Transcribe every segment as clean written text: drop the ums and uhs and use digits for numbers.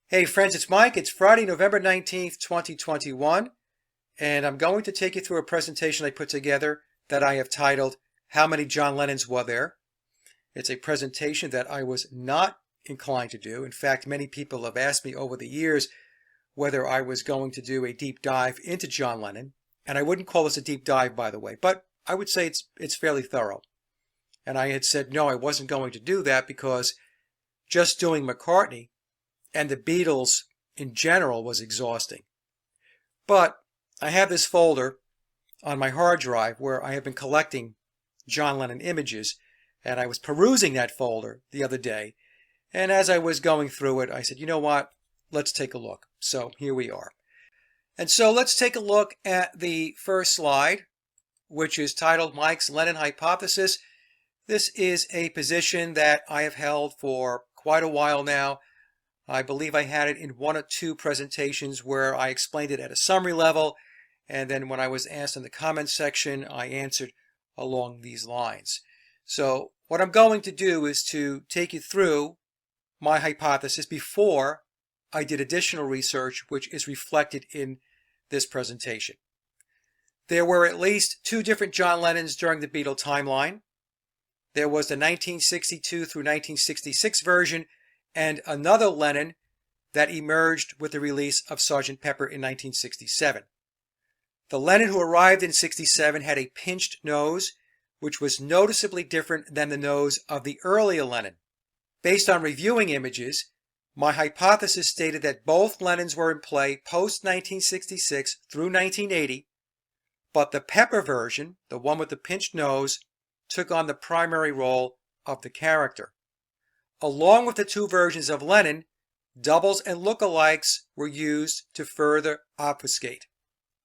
Hey friends, it's Mike. It's Friday, November 19th, 2021, and I'm going to take you through a presentation I put together that I have titled, How Many John Lennons Were There? It's a presentation that I was not inclined to do. In fact, many people have asked me over the years whether I was going to do a deep dive into John Lennon, and I wouldn't call this a deep dive, by the way, but I would say it's fairly thorough. And I had said no, I wasn't going to do that because just doing McCartney and the Beatles in general was exhausting. But I have this folder on my hard drive where I have been collecting John Lennon images, and I was perusing that folder the other day, and as I was going through it, I said, you know what, let's take a look. So here we are. And so let's take a look at the first slide, which is titled Mike's Lennon Hypothesis. This is a position that I have held for quite a while now. I believe I had it in one or two presentations where I explained it at a summary level, and then when I was asked in the comments section, I answered along these lines. So what I'm going to do is to take you through my hypothesis before I did additional research, which is reflected in this presentation. There were at least two different John Lennons during the Beatle timeline. There was the 1962 through 1966 version, and another Lennon that emerged with the release of Sgt. Pepper in 1967. The Lennon who arrived in 67 had a pinched nose, which was noticeably different than the nose of the earlier Lennon. Based on reviewing images, my hypothesis stated that both Lennons were in play post-1966 through 1980, but the Pepper version, the one with the pinched nose, took on the primary role of the character. Along with the two versions of Lennon, doubles and lookalikes were used to further obfuscate.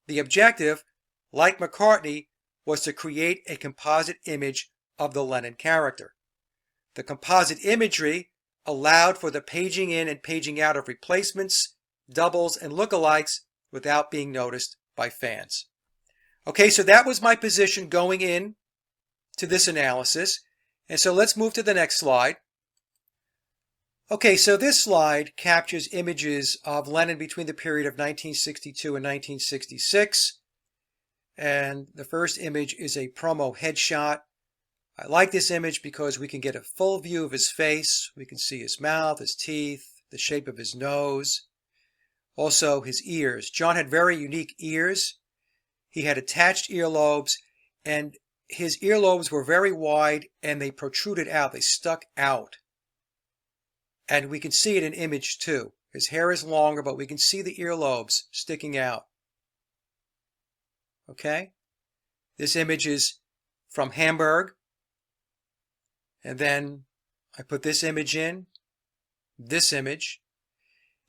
The objective, like McCartney, was to create a composite image of the Lennon character. The composite imagery allowed for the paging in and paging out of replacements, doubles, and lookalikes without being noticed by fans. Okay, so that was my position going in to this analysis. And so let's move to the next slide. Okay, so this slide captures images of Lennon between the period of 1962 and 1966. And the first image is a promo headshot. I like this image because we can get a full view of his face. We can see his mouth, his teeth, the shape of his nose, also his ears. John had very unique ears. He had attached earlobes, and his earlobes were very wide and they protruded out. They stuck out. And we can see it in image 2. His hair is longer, but we can see the earlobes sticking out. Okay? This image is from Hamburg. And then I put this image in, this image.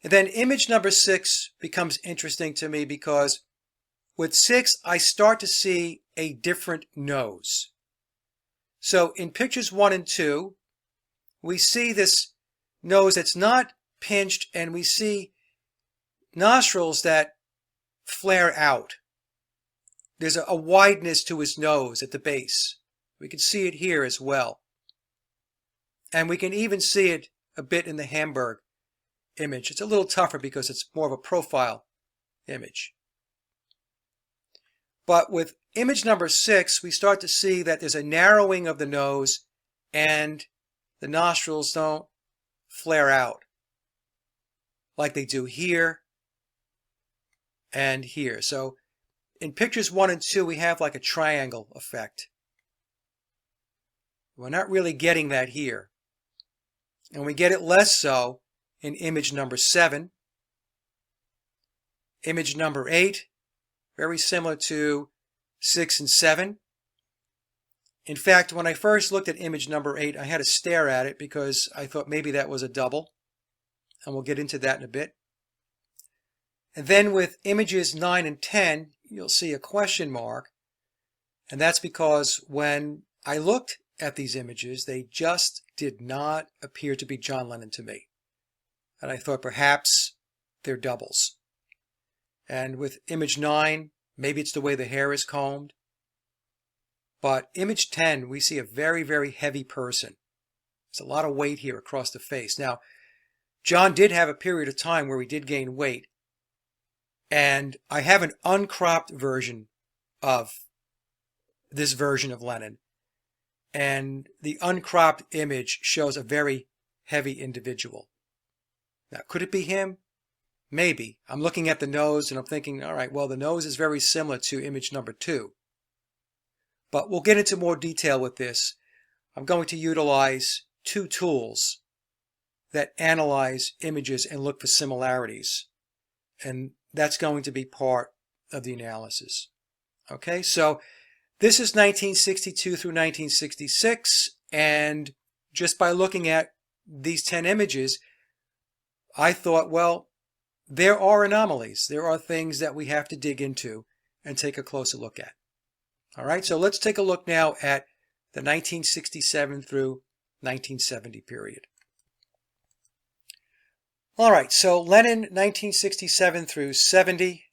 And then image number 6 becomes interesting to me because with 6, I start to see a different nose. So in pictures 1 and 2, we see this nose that's not pinched, and we see nostrils that flare out. There's a wideness to his nose at the base. We can see it here as well. And we can even see it a bit in the Hamburg image. It's a little tougher because it's more of a profile image. But with image number 6, we start to see that there's a narrowing of the nose and the nostrils don't flare out like they do here and here. So in pictures 1 and 2, we have like a triangle effect. We're not really getting that here. And we get it less so in image number 7. Image number 8, very similar to 6 and 7. In fact, when I first looked at image number 8, I had to stare at it because I thought maybe that was a double. And we'll get into that in a bit. And then with images 9 and 10, you'll see a question mark. And that's because when I looked at these images, they just did not appear to be John Lennon to me. And I thought perhaps they're doubles. And with image 9, maybe it's the way the hair is combed. But image 10, we see a very, very heavy person. There's a lot of weight here across the face. Now, John did have a period of time where he did gain weight, and I have an uncropped version of this version of Lennon, and the uncropped image shows a very heavy individual. Now, could it be him? Maybe. I'm looking at the nose and I'm thinking, all right, well, the nose is very similar to image number 2. But we'll get into more detail with this. I'm going to utilize 2 tools that analyze images and look for similarities. And that's going to be part of the analysis. Okay, so this is 1962 through 1966, and just by looking at these 10 images, I thought, well, there are anomalies. There are things that we have to dig into and take a closer look at. All right, so let's take a look now at the 1967 through 1970 period. All right, so Lennon, 1967 through 70.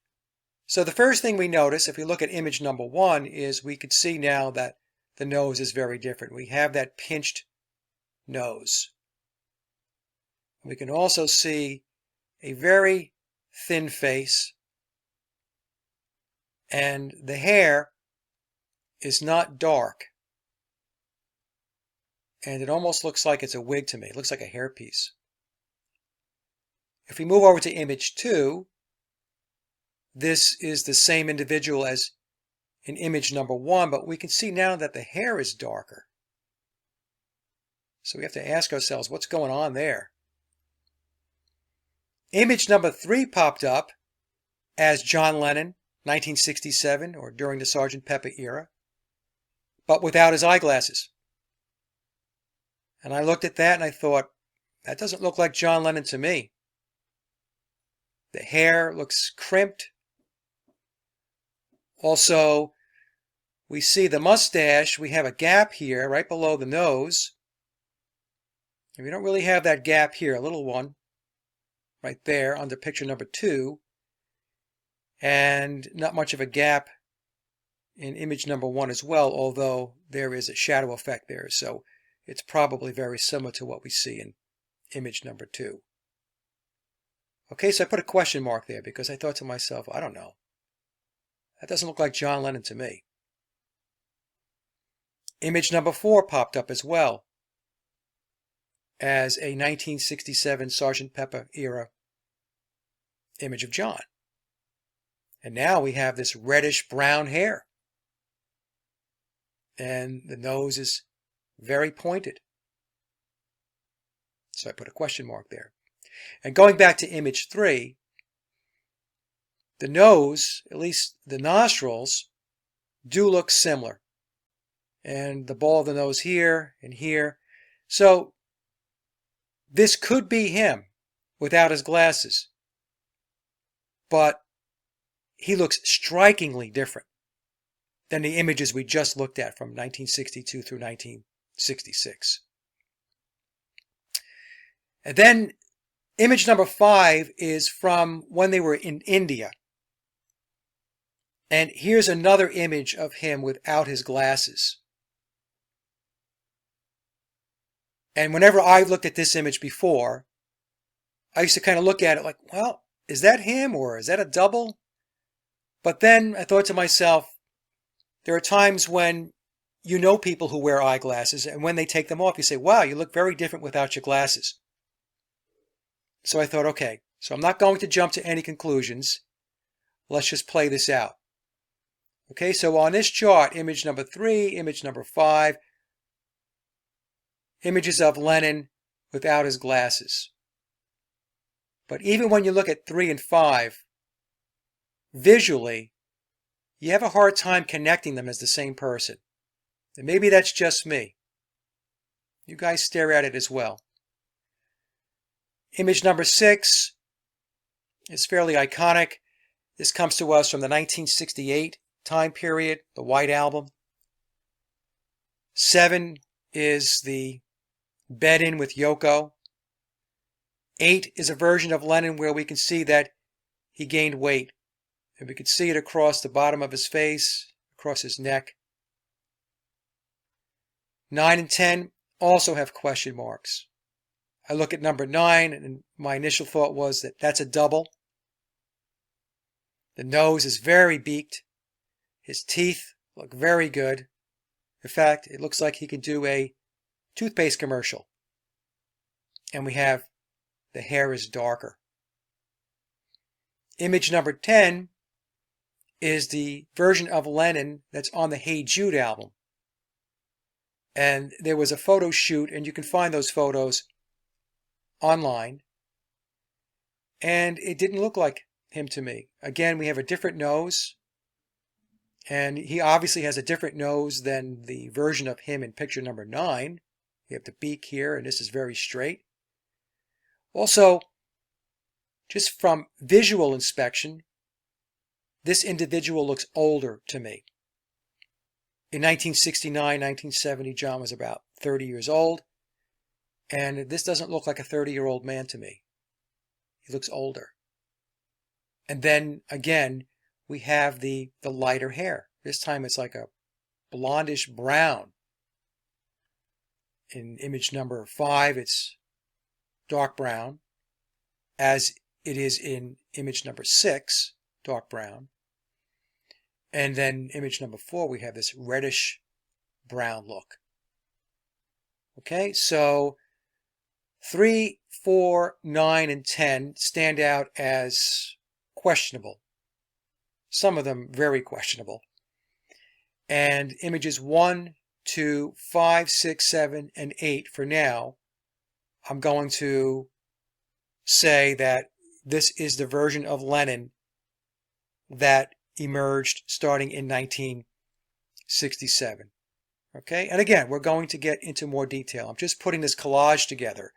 So the first thing we notice, if we look at image number 1, is we could see now that the nose is very different. We have that pinched nose. We can also see a very thin face, and the hair is not dark, and it almost looks like it's a wig to me. It looks like a hairpiece. If we move over to image 2, this is the same individual as in image number 1, but we can see now that the hair is darker. So we have to ask ourselves, what's going on there? Image number 3 popped up as John Lennon, 1967, or during the Sgt. Pepper era, but without his eyeglasses. And I looked at that and I thought, that doesn't look like John Lennon to me. The hair looks crimped. Also, we see the mustache. We have a gap here right below the nose. And we don't really have that gap here, a little one right there under picture number 2. And not much of a gap in image number 1 as well, although there is a shadow effect there. So it's probably very similar to what we see in image number 2. Okay, so I put a question mark there because I thought to myself, I don't know. That doesn't look like John Lennon to me. Image number 4 popped up as well as a 1967 Sgt. Pepper era image of John. And now we have this reddish brown hair. And the nose is very pointed. So I put a question mark there. And going back to image 3, the nose, at least the nostrils, do look similar. And the ball of the nose here and here. So this could be him without his glasses. But he looks strikingly different than the images we just looked at from 1962 through 1966. And then image number 5 is from when they were in India. And here's another image of him without his glasses. And whenever I've looked at this image before, I used to kind of look at it like, well, is that him or is that a double? But then I thought to myself, there are times when you know people who wear eyeglasses, and when they take them off, you say, wow, you look very different without your glasses. So I thought, okay, so I'm not going to jump to any conclusions. Let's just play this out. Okay, so on this chart, image number 3, image number 5, images of Lennon without his glasses. But even when you look at 3 and 5, visually, you have a hard time connecting them as the same person. And maybe that's just me. You guys stare at it as well. Image number 6 is fairly iconic. This comes to us from the 1968 time period, the White Album. 7 is the bed-in with Yoko. 8 is a version of Lennon where we can see that he gained weight. And we can see it across the bottom of his face, across his neck. 9 and 10 also have question marks. I look at number 9, and my initial thought was that that's a double. The nose is very beaked. His teeth look very good. In fact, it looks like he could do a toothpaste commercial. And we have the hair is darker. Image number 10 is the version of Lennon that's on the Hey Jude album. And there was a photo shoot, and you can find those photos online. And it didn't look like him to me. Again, we have a different nose. And he obviously has a different nose than the version of him in picture number 9. You have the beak here, and this is very straight. Also, just from visual inspection, this individual looks older to me. In 1969, 1970, John was about 30 years old, and this doesn't look like a 30-year-old man to me. He looks older. And then, again, we have the lighter hair. This time it's like a blondish brown. In image number 5, it's dark brown, as it is in image number 6, dark brown. And then image number 4, we have this reddish brown look. Okay, so 3, 4, 9, and 10 stand out as questionable. Some of them very questionable. And images 1, 2, 5, 6, 7, and 8 for now, I'm going to say that this is the version of Lennon that emerged starting in 1967. Okay, and again, we're going to get into more detail. I'm just putting this collage together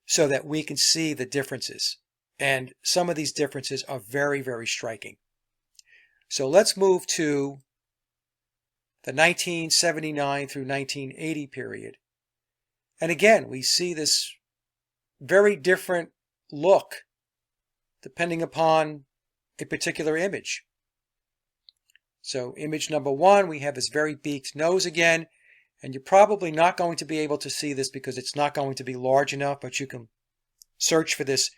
so that we can see the differences. And some of these differences are very, very striking. So let's move to the 1979 through 1980 period. And again, we see this very different look depending upon a particular image. So image number 1, we have this very beaked nose again, and you're probably not going to be able to see this because it's not going to be large enough, but you can search for this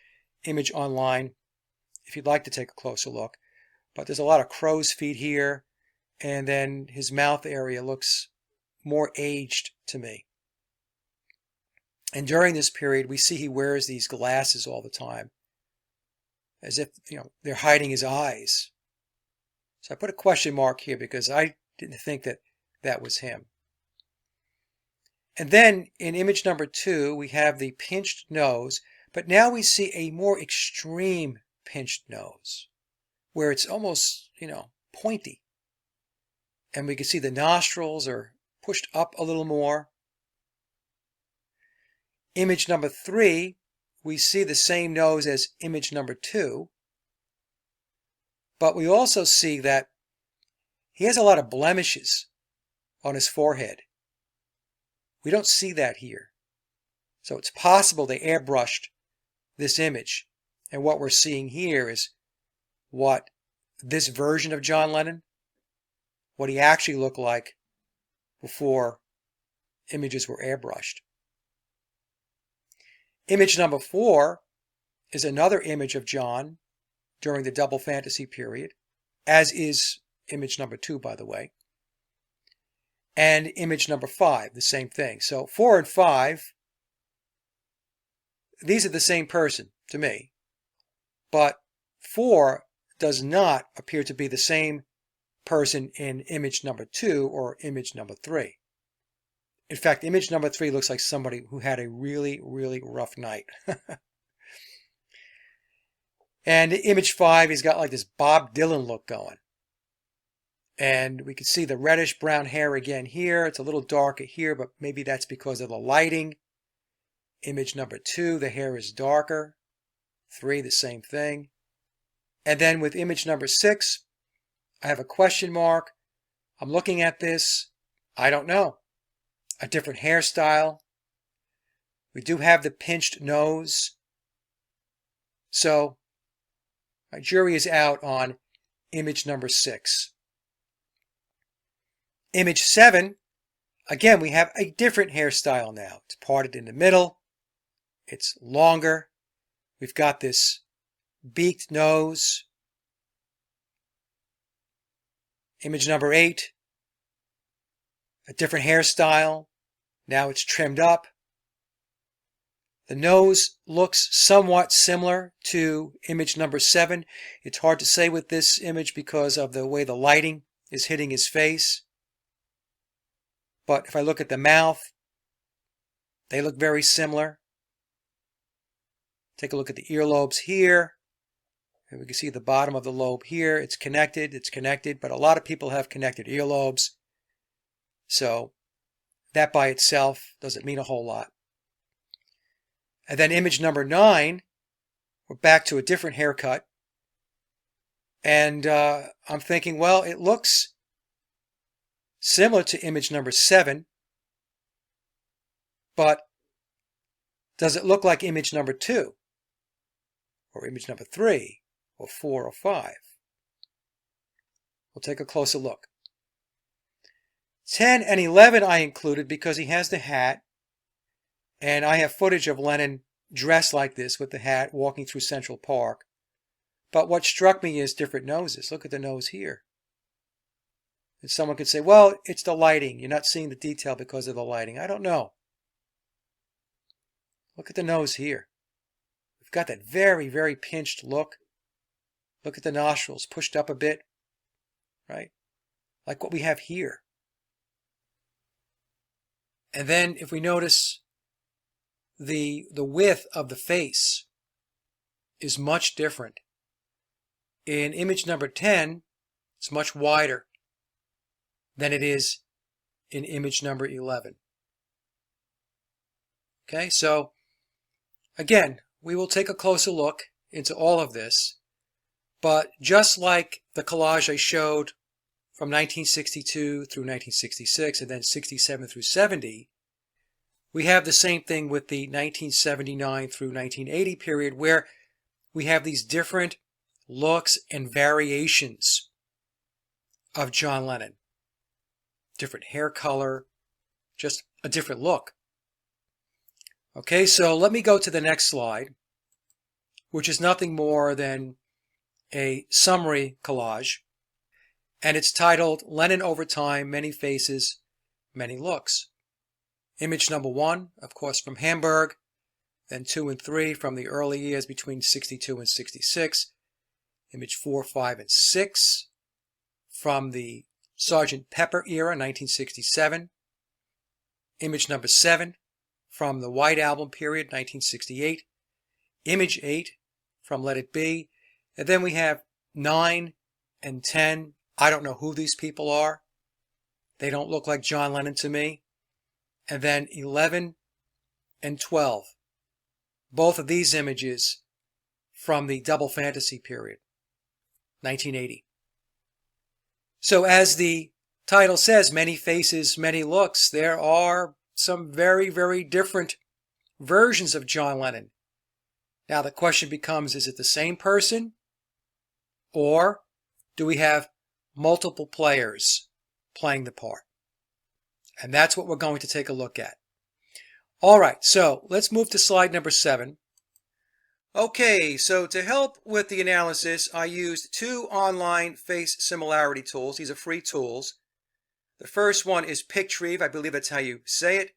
image online if you'd like to take a closer look. But there's a lot of crow's feet here, and then his mouth area looks more aged to me. And during this period, we see he wears these glasses all the time, as if, they're hiding his eyes. So I put a question mark here because I didn't think that that was him. And then in image number 2, we have the pinched nose, but now we see a more extreme pinched nose, where it's almost, pointy. And we can see the nostrils are pushed up a little more. Image number 3, we see the same nose as image number 2, but we also see that he has a lot of blemishes on his forehead. We don't see that here. So it's possible they airbrushed this image. And what we're seeing here is what this version of John Lennon, what he actually looked like before images were airbrushed. Image number 4 is another image of John during the double fantasy period, as is image number 2, by the way. And image number 5, the same thing. So 4 and 5, these are the same person to me. But 4 does not appear to be the same person in image number 2 or image number 3. In fact, image number 3 looks like somebody who had a really, really rough night. And image 5, he's got like this Bob Dylan look going. And we can see the reddish brown hair again here. It's a little darker here, but maybe that's because of the lighting. Image number 2, the hair is darker. 3, the same thing. And then with image number 6, I have a question mark. I'm looking at this. I don't know. A different hairstyle. We do have the pinched nose. So my jury is out on image number 6. Image 7, again, we have a different hairstyle now. It's parted in the middle. It's longer. We've got this beaked nose. Image number 8, a different hairstyle. Now it's trimmed up. The nose looks somewhat similar to image number 7. It's hard to say with this image because of the way the lighting is hitting his face. But if I look at the mouth, they look very similar. Take a look at the earlobes here. And we can see the bottom of the lobe here. It's connected, but a lot of people have connected earlobes. So that by itself doesn't mean a whole lot. And then image number 9, we're back to a different haircut. And I'm thinking, well, it looks similar to image number 7, but does it look like image number 2? Or image number 3? Or 4 or 5? We'll take a closer look. 10 and 11 I included because he has the hat. And I have footage of Lennon dressed like this with the hat walking through Central Park. But what struck me is different noses. Look at the nose here. And someone could say, well, it's the lighting. You're not seeing the detail because of the lighting. I don't know. Look at the nose here. We've got that very, very pinched look. Look at the nostrils pushed up a bit, right? Like what we have here. And then if we notice the width of the face is much different. In image number 10, it's much wider than it is in image number 11. Okay, so again, we will take a closer look into all of this, but just like the collage I showed from 1962 through 1966 and then 67 through 70, we have the same thing with the 1979 through 1980 period where we have these different looks and variations of John Lennon. Different hair color, just a different look. Okay, so let me go to the next slide, which is nothing more than a summary collage. And it's titled Lennon Over Time, Many Faces, Many Looks. Image number 1, of course, from Hamburg, then 2 and 3 from the early years between 62 and 66. Image 4, 5, and 6 from the Sgt. Pepper era, 1967. Image number 7 from the White Album period, 1968. Image 8 from Let It Be. And then we have 9 and 10. I don't know who these people are. They don't look like John Lennon to me. And then 11 and 12. Both of these images from the Double Fantasy period, 1980. So as the title says, many faces, many looks, there are some very, very different versions of John Lennon. Now the question becomes, is it the same person? Or do we have multiple players playing the part? And that's what we're going to take a look at. All right, so let's move to slide number 7. Okay, so to help with the analysis, I used 2 online face similarity tools. These are free tools. The first one is Pictrieve, I believe that's how you say it.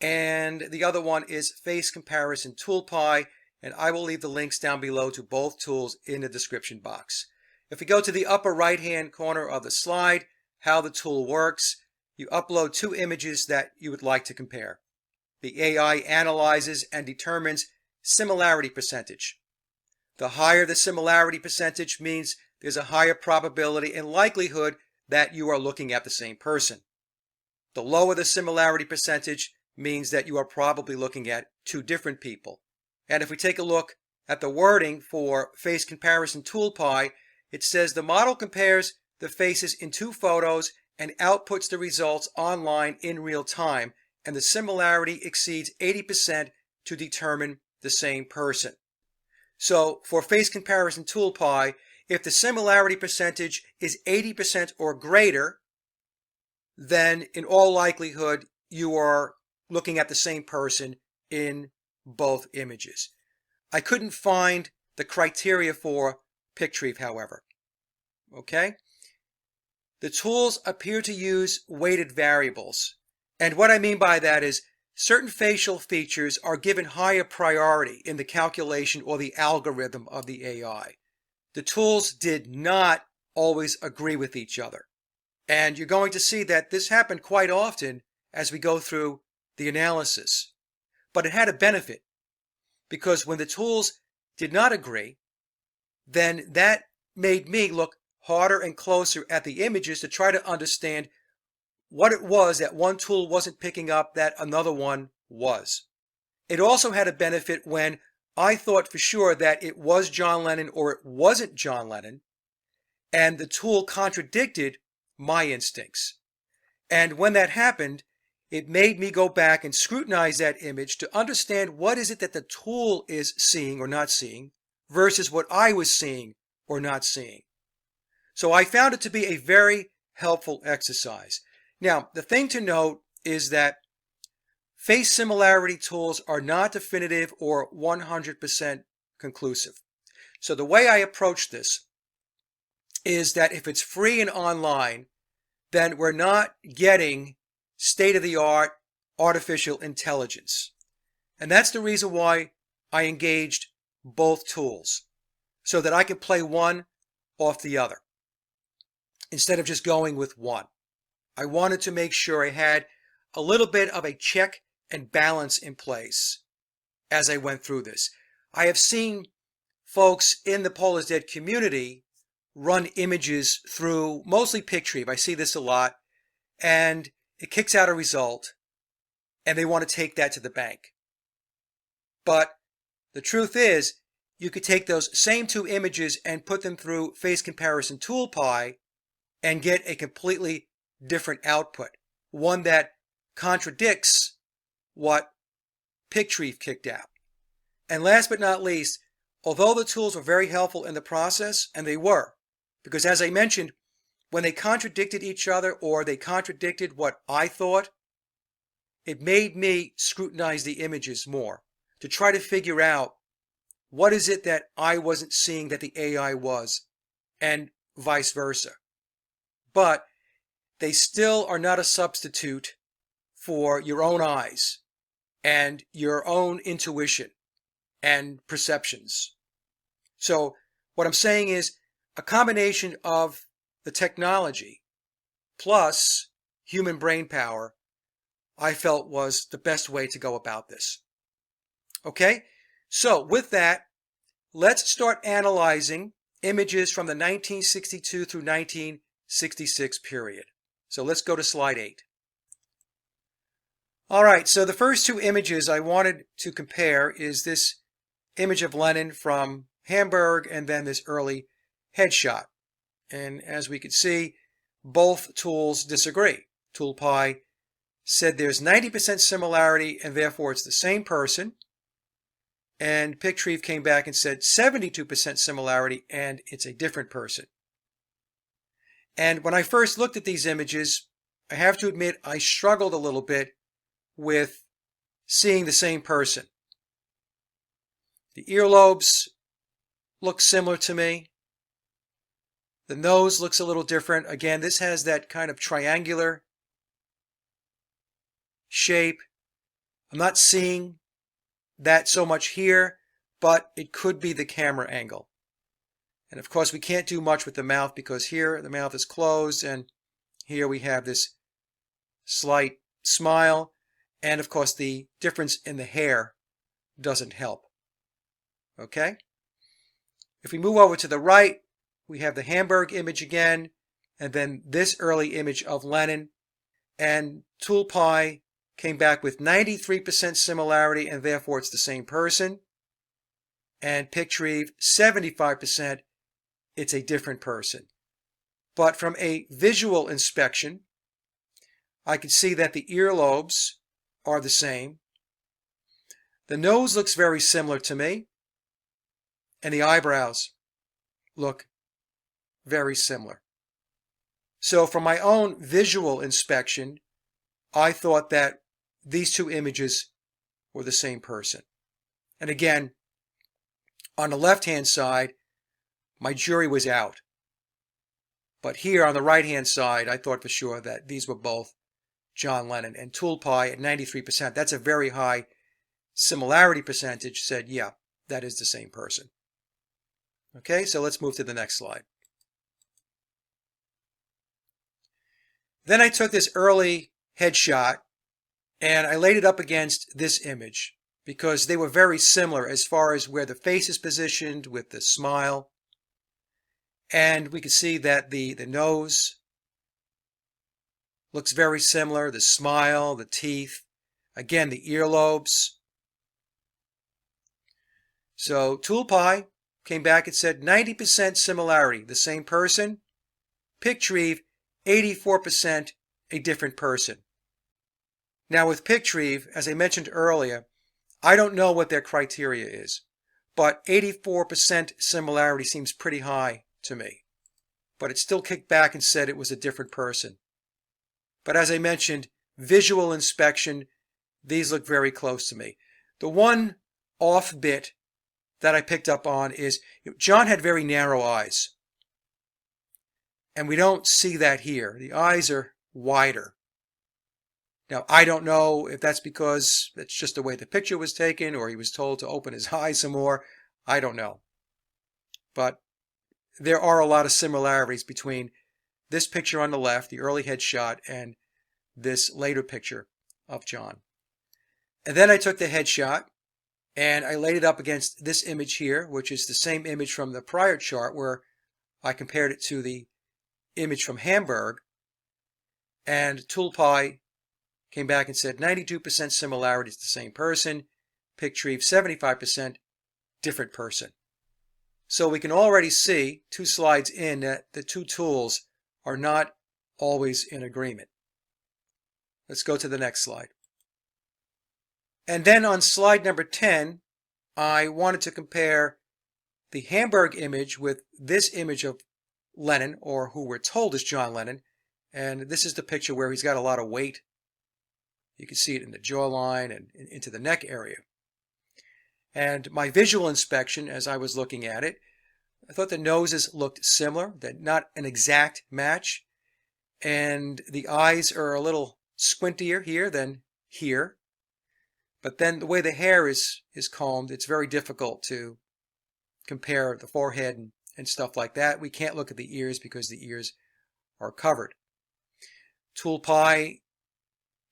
And the other one is Face Comparison ToolPy, and I will leave the links down below to both tools in the description box. If we go to the upper right-hand corner of the slide, how the tool works, you upload 2 images that you would like to compare. The AI analyzes and determines similarity percentage. The higher the similarity percentage means there's a higher probability and likelihood that you are looking at the same person. The lower the similarity percentage means that you are probably looking at 2 different people. And if we take a look at the wording for Face Comparison ToolPy, it says the model compares the faces in 2 photos and outputs the results online in real time, and the similarity exceeds 80% to determine the same person. So for Face Comparison ToolPy, if the similarity percentage is 80% or greater, then in all likelihood you are looking at the same person in both images. I couldn't find the criteria for Pictreve, however. Okay? The tools appear to use weighted variables. And what I mean by that is certain facial features are given higher priority in the calculation or the algorithm of the AI. The tools did not always agree with each other. And you're going to see that this happened quite often as we go through the analysis. But it had a benefit, because when the tools did not agree, then that made me look harder and closer at the images to try to understand what it was that one tool wasn't picking up that another one was. It also had a benefit when I thought for sure that it was John Lennon or it wasn't John Lennon, and the tool contradicted my instincts. And when that happened, it made me go back and scrutinize that image to understand what is it that the tool is seeing or not seeing versus what I was seeing or not seeing. So I found it to be a very helpful exercise. Now, the thing to note is that face similarity tools are not definitive or 100% conclusive. So the way I approach this is that if it's free and online, then we're not getting state-of-the-art artificial intelligence. And that's the reason why I engaged both tools, so that I can play one off the other instead of just going with one. I wanted to make sure I had a little bit of a check and balance in place as I went through this. I have seen folks in the Poll is Dead community run images through mostly Pictreve. I see this a lot, and it kicks out a result and they want to take that to the bank. But the truth is, you could take those same two images and put them through face comparison tool Py and get a completely different output, one that contradicts what Pictreve kicked out. And last but not least, although the tools were very helpful in the process, and they were, because as I mentioned, when they contradicted each other or they contradicted what I thought, it made me scrutinize the images more to try to figure out what is it that I wasn't seeing that the AI was, and vice versa. But they still are not a substitute for your own eyes and your own intuition and perceptions. So what I'm saying is a combination of the technology plus human brain power, I felt was the best way to go about this. Okay, so with that, let's start analyzing images from the 1962 through 1966 period. So let's go to slide 8. All right, so the first two images I wanted to compare is this image of Lennon from Hamburg and then this early headshot. And as we can see, both tools disagree. Tool Py said there's 90% similarity and therefore it's the same person. And Pictreve came back and said 72% similarity and it's a different person. And when I first looked at these images, I have to admit I struggled a little bit with seeing the same person. The earlobes look similar to me. The nose looks a little different. Again, this has that kind of triangular shape. I'm not seeing that so much here, but it could be the camera angle. And of course, we can't do much with the mouth because here the mouth is closed and here we have this slight smile. And of course, the difference in the hair doesn't help. Okay? If we move over to the right, we have the Hamburg image again, and then this early image of Lennon. And Tool Py came back with 93% similarity, and therefore it's the same person. And Pictreve, 75%, it's a different person. But from a visual inspection, I can see that the earlobes are the same. The nose looks very similar to me, and the eyebrows look very similar. So from my own visual inspection, I thought that these two images were the same person. And again, on the left-hand side, my jury was out. But here on the right-hand side, I thought for sure that these were both John Lennon. And Toolpie at 93%, that's a very high similarity percentage, said, yeah, that is the same person. Okay, so let's move to the next slide. Then I took this early headshot and I laid it up against this image because they were very similar as far as where the face is positioned with the smile. And we can see that the nose looks very similar, the smile, the teeth, again, the earlobes. So Toolpie came back and said 90% similarity, the same person. Pictreave, 84% a different person. Now with Pictreave, as I mentioned earlier, I don't know what their criteria is, but 84% similarity seems pretty high to me. But it still kicked back and said it was a different person. But as I mentioned, visual inspection, these look very close to me. The one off bit that I picked up on is John had very narrow eyes. And we don't see that here. The eyes are wider. Now, I don't know if that's because that's just the way the picture was taken or he was told to open his eyes some more. I don't know. But there are a lot of similarities between this picture on the left, the early headshot, and this later picture of John. And then I took the headshot and I laid it up against this image here, which is the same image from the prior chart where I compared it to the image from Hamburg. And Toolpie came back and said 92% similarity is the same person. Pictreave, 75% different person. So we can already see 2 slides in that the two tools are not always in agreement. Let's go to the next slide. And then on slide number 10, I wanted to compare the Hamburg image with this image of Lennon, or who we're told is John Lennon. And this is the picture where he's got a lot of weight. You can see it in the jawline and into the neck area. And my visual inspection, as I was looking at it, I thought the noses looked similar, that not an exact match. And the eyes are a little squintier here than here. But then the way the hair is combed, it's very difficult to compare the forehead and stuff like that. We can't look at the ears because the ears are covered. Toolpie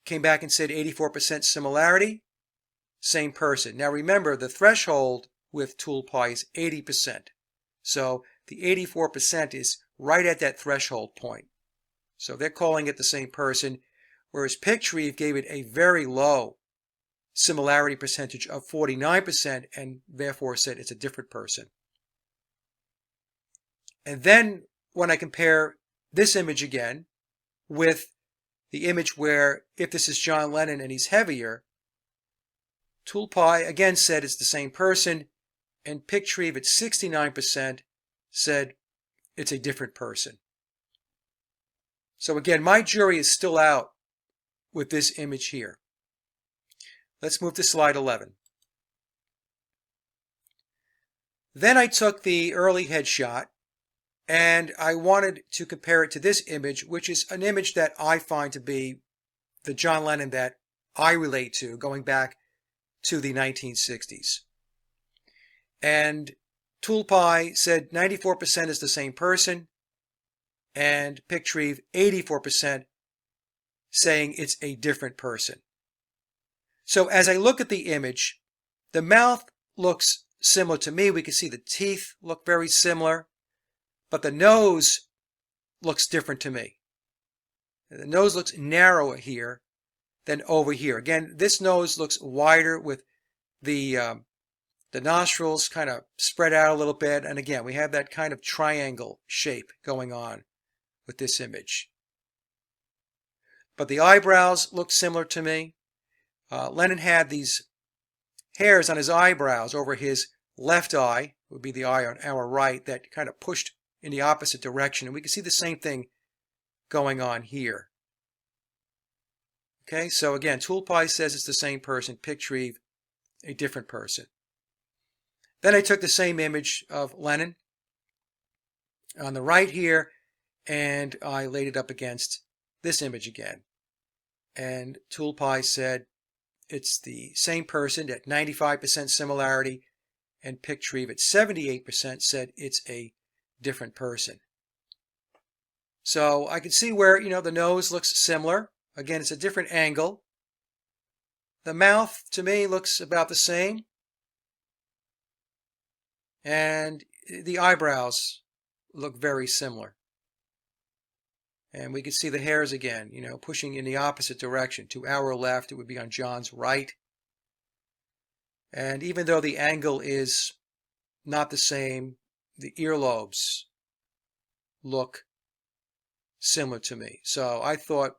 came back and said 84% similarity, same person. Now remember, the threshold with Toolpie is 80%. So the 84% is right at that threshold point. So they're calling it the same person, whereas Pictreave gave it a very low similarity percentage of 49% and therefore said it's a different person. And then when I compare this image again with the image where if this is John Lennon and he's heavier, Toolpie again said it's the same person, and Pictreave at 69% said it's a different person. So again, my jury is still out with this image here. Let's move to slide 11. Then I took the early headshot and I wanted to compare it to this image, which is an image that I find to be the John Lennon that I relate to, going back to the 1960s. And Toolpie said 94% is the same person, and Pictreave 84% saying it's a different person. So as I look at the image, the mouth looks similar to me. We can see the teeth look very similar, but the nose looks different to me. The nose looks narrower here than over here. Again, this nose looks wider with the nostrils kind of spread out a little bit. And again, we have that kind of triangle shape going on with this image. But the eyebrows look similar to me. Lennon had these hairs on his eyebrows over his left eye, would be the eye on our right, that kind of pushed in the opposite direction. And we can see the same thing going on here. Okay, so again, Toolpie says it's the same person, Pictreave, a different person. Then I took the same image of Lennon on the right here, and I laid it up against this image again. And ToolPy said it's the same person at 95% similarity, and Pictreve at 78% said it's a different person. So I can see where, the nose looks similar. Again, it's a different angle. The mouth, to me, looks about the same. And the eyebrows look very similar. And we can see the hairs again, pushing in the opposite direction. To our left, it would be on John's right. And even though the angle is not the same, the earlobes look similar to me. So I thought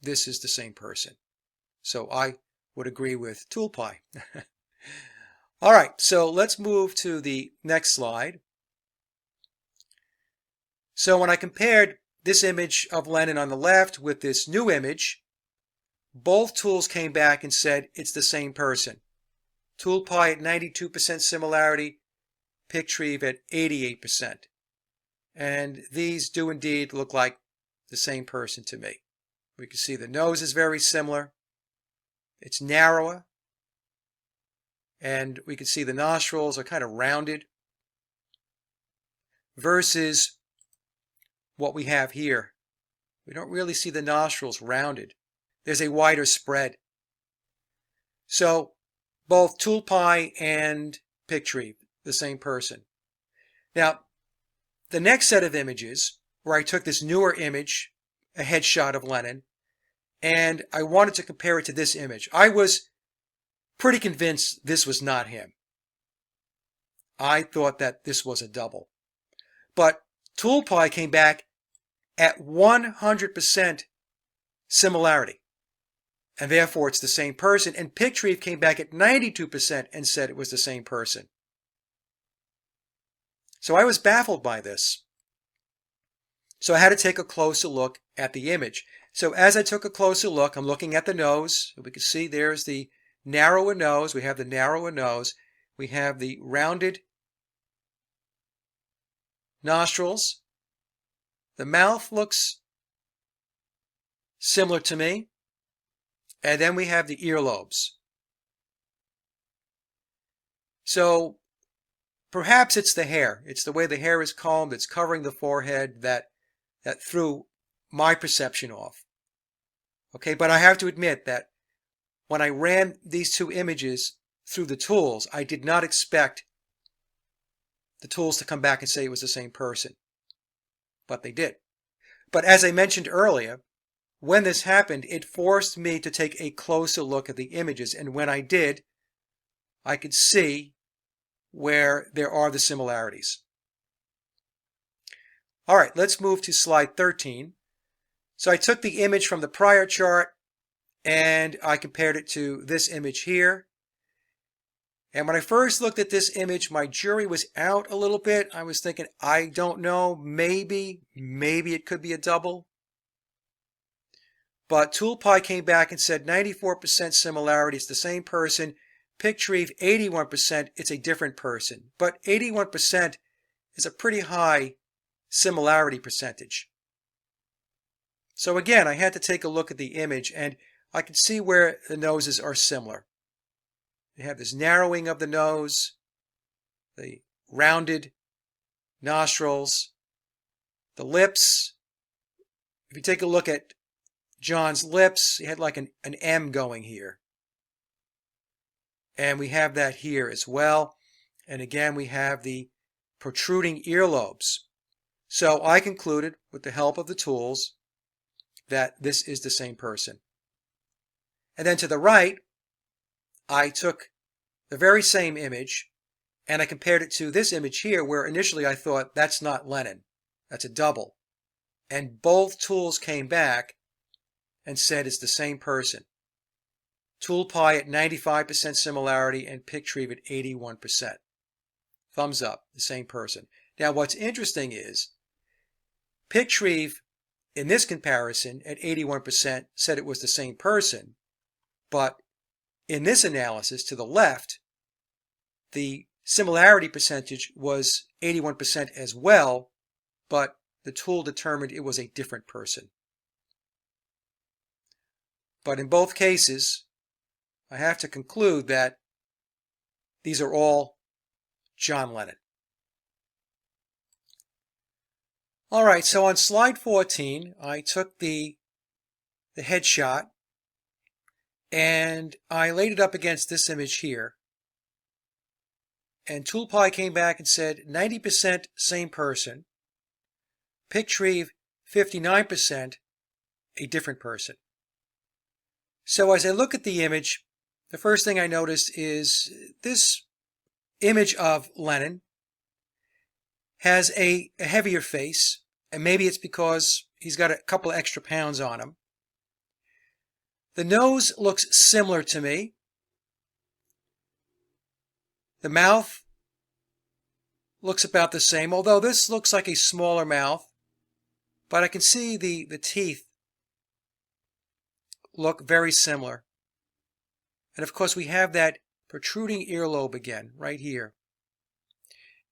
this is the same person. So I would agree with ToolPy. All right, so let's move to the next slide. So when I compared this image of Lennon on the left with this new image, both tools came back and said it's the same person. ToolPy at 92% similarity, Pictreve at 88%. And these do indeed look like the same person to me. We can see the nose is very similar. It's narrower. And we can see the nostrils are kind of rounded versus what we have here. We don't really see the nostrils rounded. There's a wider spread. So both ToolPy and Pictreve, the same person. Now, the next set of images, where I took this newer image, a headshot of Lennon, and I wanted to compare it to this image. I was pretty convinced this was not him. I thought that this was a double. But ToolPy came back at 100% similarity, and therefore it's the same person. And Pictreve came back at 92% and said it was the same person. So I was baffled by this. So I had to take a closer look at the image. So as I took a closer look, I'm looking at the nose. We can see there's the narrower nose. We have the narrower nose. We have the rounded nostrils. The mouth looks similar to me. And then we have the earlobes. So perhaps it's the hair. It's the way the hair is combed. It's covering the forehead that threw my perception off. Okay, but I have to admit that when I ran these two images through the tools, I did not expect the tools to come back and say it was the same person. But they did. But as I mentioned earlier, when this happened, it forced me to take a closer look at the images. And when I did, I could see where there are the similarities. All right, let's move to slide 13. So I took the image from the prior chart and I compared it to this image here. And when I first looked at this image, my jury was out a little bit. I was thinking, I don't know, maybe it could be a double. But ToolPy came back and said 94% similarity, it's the same person. Pictreve, 81%, it's a different person. But 81% is a pretty high similarity percentage. So again, I had to take a look at the image, and I could see where the noses are similar. You have this narrowing of the nose, the rounded nostrils, the lips. If you take a look at John's lips, he had like an M going here. And we have that here as well. And again, we have the protruding earlobes. So I concluded, with the help of the tools, that this is the same person. And then to the right, I took the very same image and I compared it to this image here, where initially I thought that's not Lennon, that's a double. And both tools came back and said it's the same person. ToolPy at 95% similarity and Pictreve at 81%. Thumbs up, the same person. Now what's interesting is Pictreve in this comparison at 81% said it was the same person, but in this analysis to the left, the similarity percentage was 81% as well, but the tool determined it was a different person. But in both cases, I have to conclude that these are all John Lennon. All right, so on slide 14, I took the headshot and I laid it up against this image here. And Pye came back and said 90% same person. Pictreve 59% a different person. So as I look at the image, the first thing I noticed is this image of Lennon has a heavier face, and maybe it's because he's got a couple of extra pounds on him. The nose looks similar to me. The mouth looks about the same, although this looks like a smaller mouth, but I can see the teeth look very similar. And of course we have that protruding earlobe again, right here.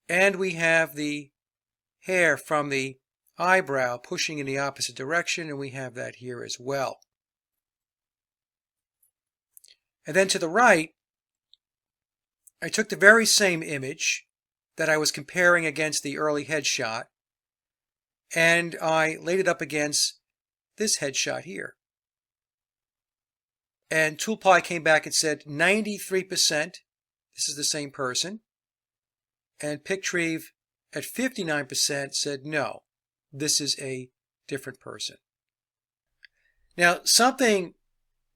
And we have the hair from the eyebrow pushing in the opposite direction, and we have that here as well. And then to the right, I took the very same image that I was comparing against the early headshot, and I laid it up against this headshot here. And Pye came back and said 93%, this is the same person. And Pictreve at 59% said no, this is a different person. Now, something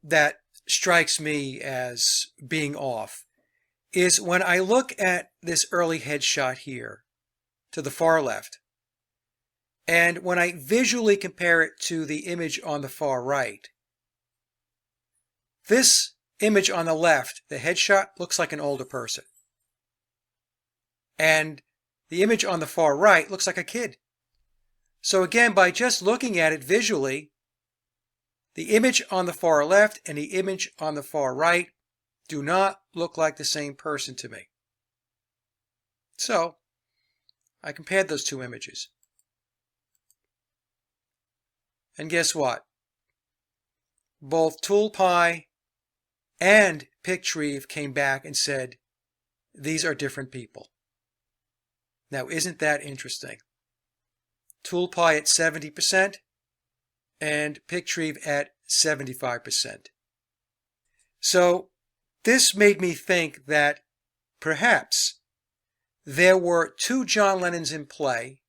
that strikes me as being off is when I look at this early headshot here to the far left, and when I visually compare it to the image on the far right, this image on the left, the headshot, looks like an older person. And the image on the far right looks like a kid. So again, by just looking at it visually, the image on the far left and the image on the far right do not look like the same person to me. So I compared those two images. And guess what? Both Pye and Pictreve came back and said, these are different people. Now, isn't that interesting? Pye at 70% and Pictreve at 75%. So this made me think that perhaps there were two John Lennons in play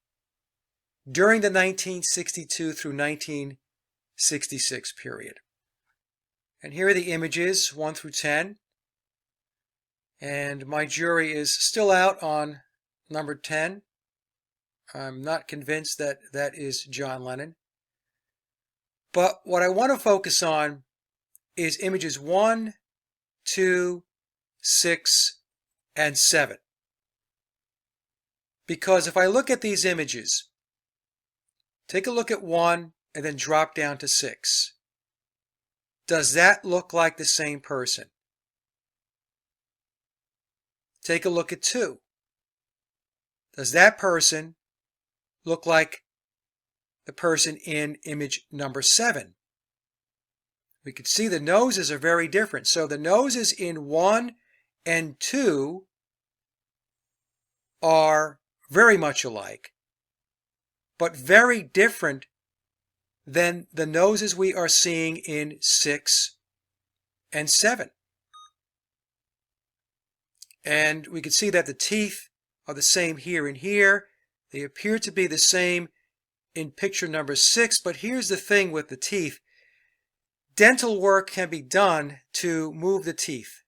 during the 1962 through 1966 period. And here are the images, 1 through 10. And my jury is still out on number 10. I'm not convinced that that is John Lennon. But what I want to focus on is images 1, 2, 6, and 7. Because if I look at these images, take a look at 1 and then drop down to 6. Does that look like the same person? Take a look at 2. Does that person look like the person in image number 7? We can see the noses are very different. So the noses in 1 and 2 are very much alike, but very different than the noses we are seeing in 6 and 7. And we can see that the teeth are the same here and here. They appear to be the same in picture number 6, but here's the thing with the teeth. Dental work can be done to move the teeth.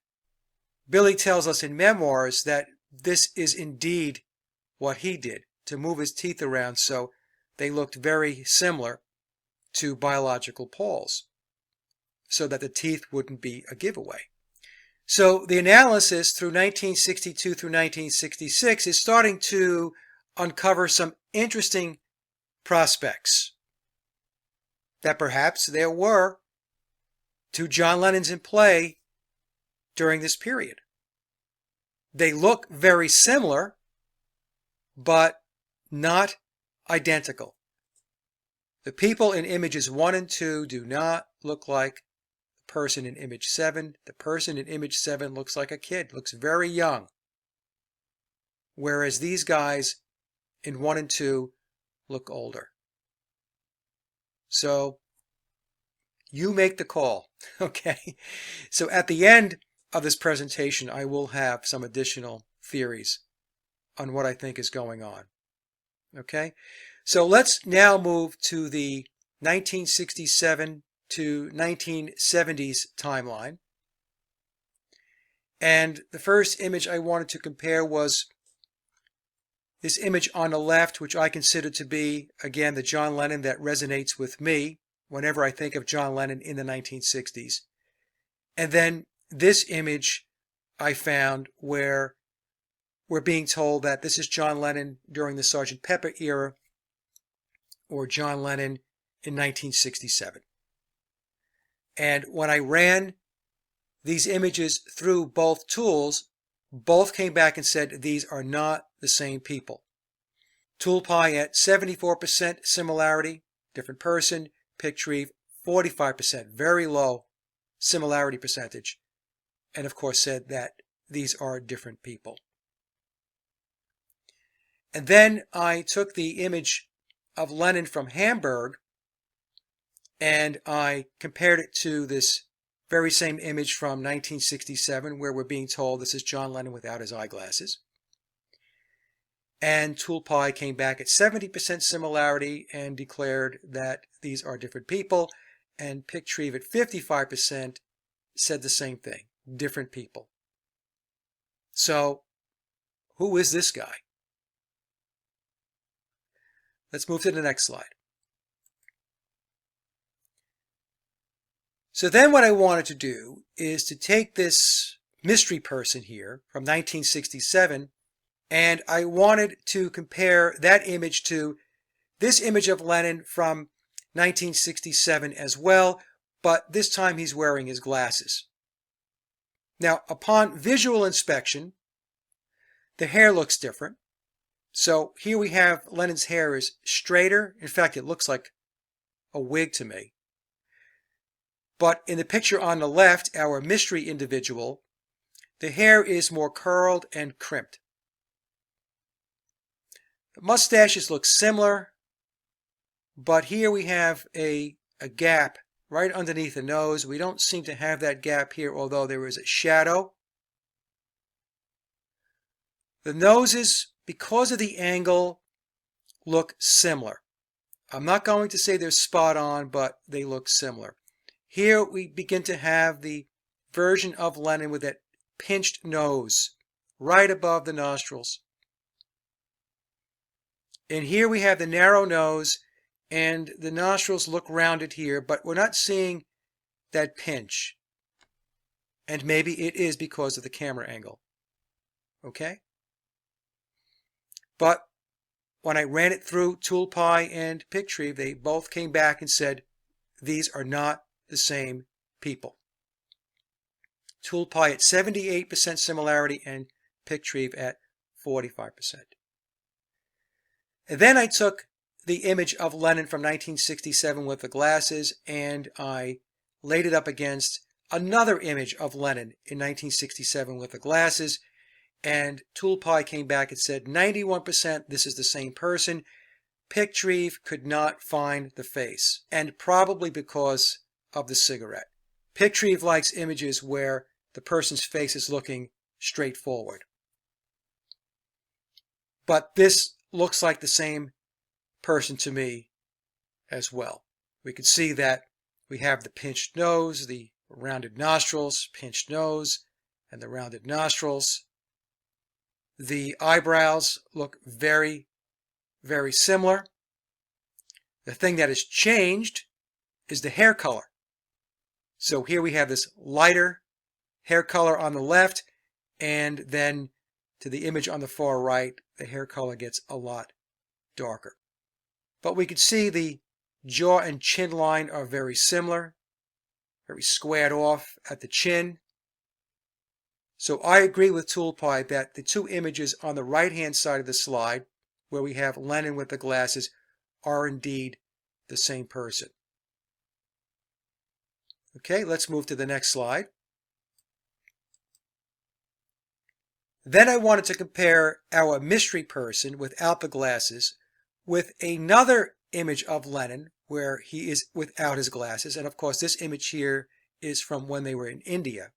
Billy tells us in memoirs that this is indeed what he did, to move his teeth around so they looked very similar to biological Pauls, so that the teeth wouldn't be a giveaway. So the analysis through 1962 through 1966 is starting to uncover some interesting prospects that perhaps there were two John Lennons in play during this period. They look very similar, but not identical. The people in images 1 and 2 do not look like the person in image 7. The person in image 7 looks like a kid, looks very young. Whereas these guys in 1 and 2 look older. So you make the call, okay? So at the end of this presentation, I will have some additional theories on what I think is going on, okay? So let's now move to the 1967 to 1970s timeline. And the first image I wanted to compare was this image on the left, which I consider to be, again, the John Lennon that resonates with me whenever I think of John Lennon in the 1960s. And then this image I found where we're being told that this is John Lennon during the Sgt. Pepper era, or John Lennon in 1967. And when I ran these images through both tools, both came back and said these are not the same people. ToolPy at 74% similarity, different person. Pictreve 45%, very low similarity percentage. And of course said that these are different people. And then I took the image of Lennon from Hamburg and I compared it to this very same image from 1967 where we're being told this is John Lennon without his eyeglasses. And ToolPy came back at 70% similarity and declared that these are different people. And Pictreve at 55% said the same thing, different people. So who is this guy? Let's move to the next slide. So then what I wanted to do is to take this mystery person here from 1967, and I wanted to compare that image to this image of Lennon from 1967 as well, but this time he's wearing his glasses. Now, upon visual inspection, the hair looks different. So here we have Lennon's hair is straighter. In fact, it looks like a wig to me. But in the picture on the left, our mystery individual, the hair is more curled and crimped. The mustaches look similar, but here we have a gap right underneath the nose. We don't seem to have that gap here, although there is a shadow. The noses, because of the angle, look similar. I'm not going to say they're spot on, but they look similar. Here we begin to have the version of Lennon with that pinched nose right above the nostrils. And here we have the narrow nose and the nostrils look rounded here, but we're not seeing that pinch. And maybe it is because of the camera angle. Okay? But when I ran it through ToolPy and Pictreve, they both came back and said, these are not the same people. ToolPy at 78% similarity and Pictreve at 45%. And then I took the image of Lennon from 1967 with the glasses and I laid it up against another image of Lennon in 1967 with the glasses, and ToolPy came back and said 91% this is the same person. Pictreve could not find the face, and probably because of the cigarette. Pictreve likes images where the person's face is looking straight forward. But this looks like the same person to me as well. We can see that we have the pinched nose, the rounded nostrils, pinched nose, and the rounded nostrils. The eyebrows look very, very similar. The thing that has changed is the hair color. So here we have this lighter hair color on the left, and then to the image on the far right, the hair color gets a lot darker. But we can see the jaw and chin line are very similar, very squared off at the chin. So I agree with Toolpie that the two images on the right-hand side of the slide, where we have Lennon with the glasses, are indeed the same person. Okay, let's move to the next slide. Then I wanted to compare our mystery person without the glasses with another image of Lennon where he is without his glasses. And of course, this image here is from when they were in India.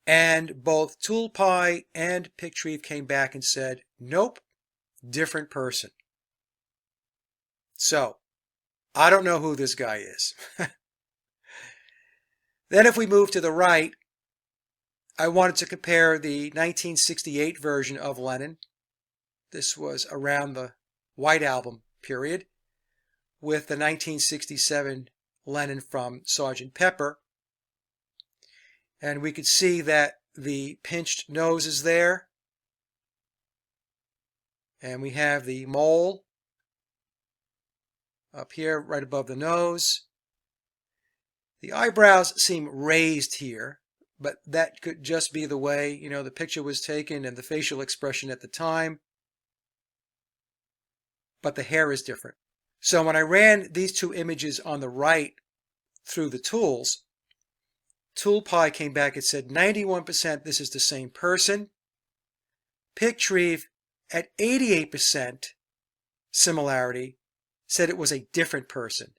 And both Toolpie and Pictreve came back and said, nope, different person. So, I don't know who this guy is. Then if we move to the right, I wanted to compare the 1968 version of Lennon. This was around the White Album period, with the 1967 Lennon from Sgt. Pepper. And we could see that the pinched nose is there. And we have the mole up here right above the nose. The eyebrows seem raised here, but that could just be the way, the picture was taken and the facial expression at the time. But the hair is different. So when I ran these two images on the right through the tools, Toolpie came back and said 91% this is the same person. Pictreve at 88% similarity said it was a different person.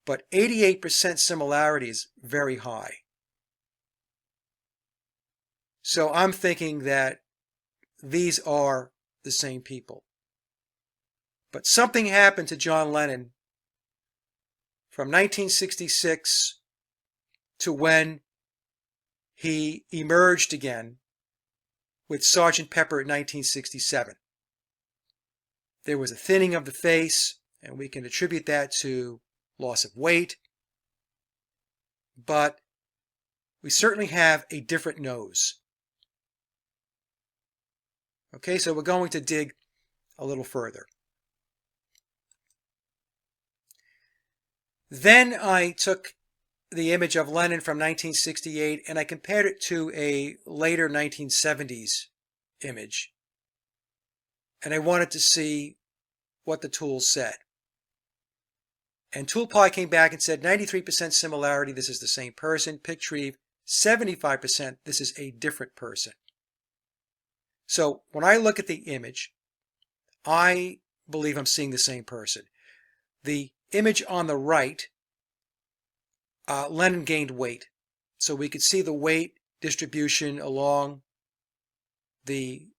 But 88% similarity is very high. So I'm thinking that these are the same people. But something happened to John Lennon from 1966 to when he emerged again with Sgt. Pepper in 1967. There was a thinning of the face, and we can attribute that to loss of weight. But we certainly have a different nose. Okay, so we're going to dig a little further. Then I took the image of Lennon from 1968 and I compared it to a later 1970s image. And I wanted to see what the tools said. And Toolpie came back and said 93% similarity, this is the same person. Pictreve, 75%, this is a different person. So when I look at the image, I believe I'm seeing the same person. The image on the right, Lennon gained weight. So we could see the weight distribution along the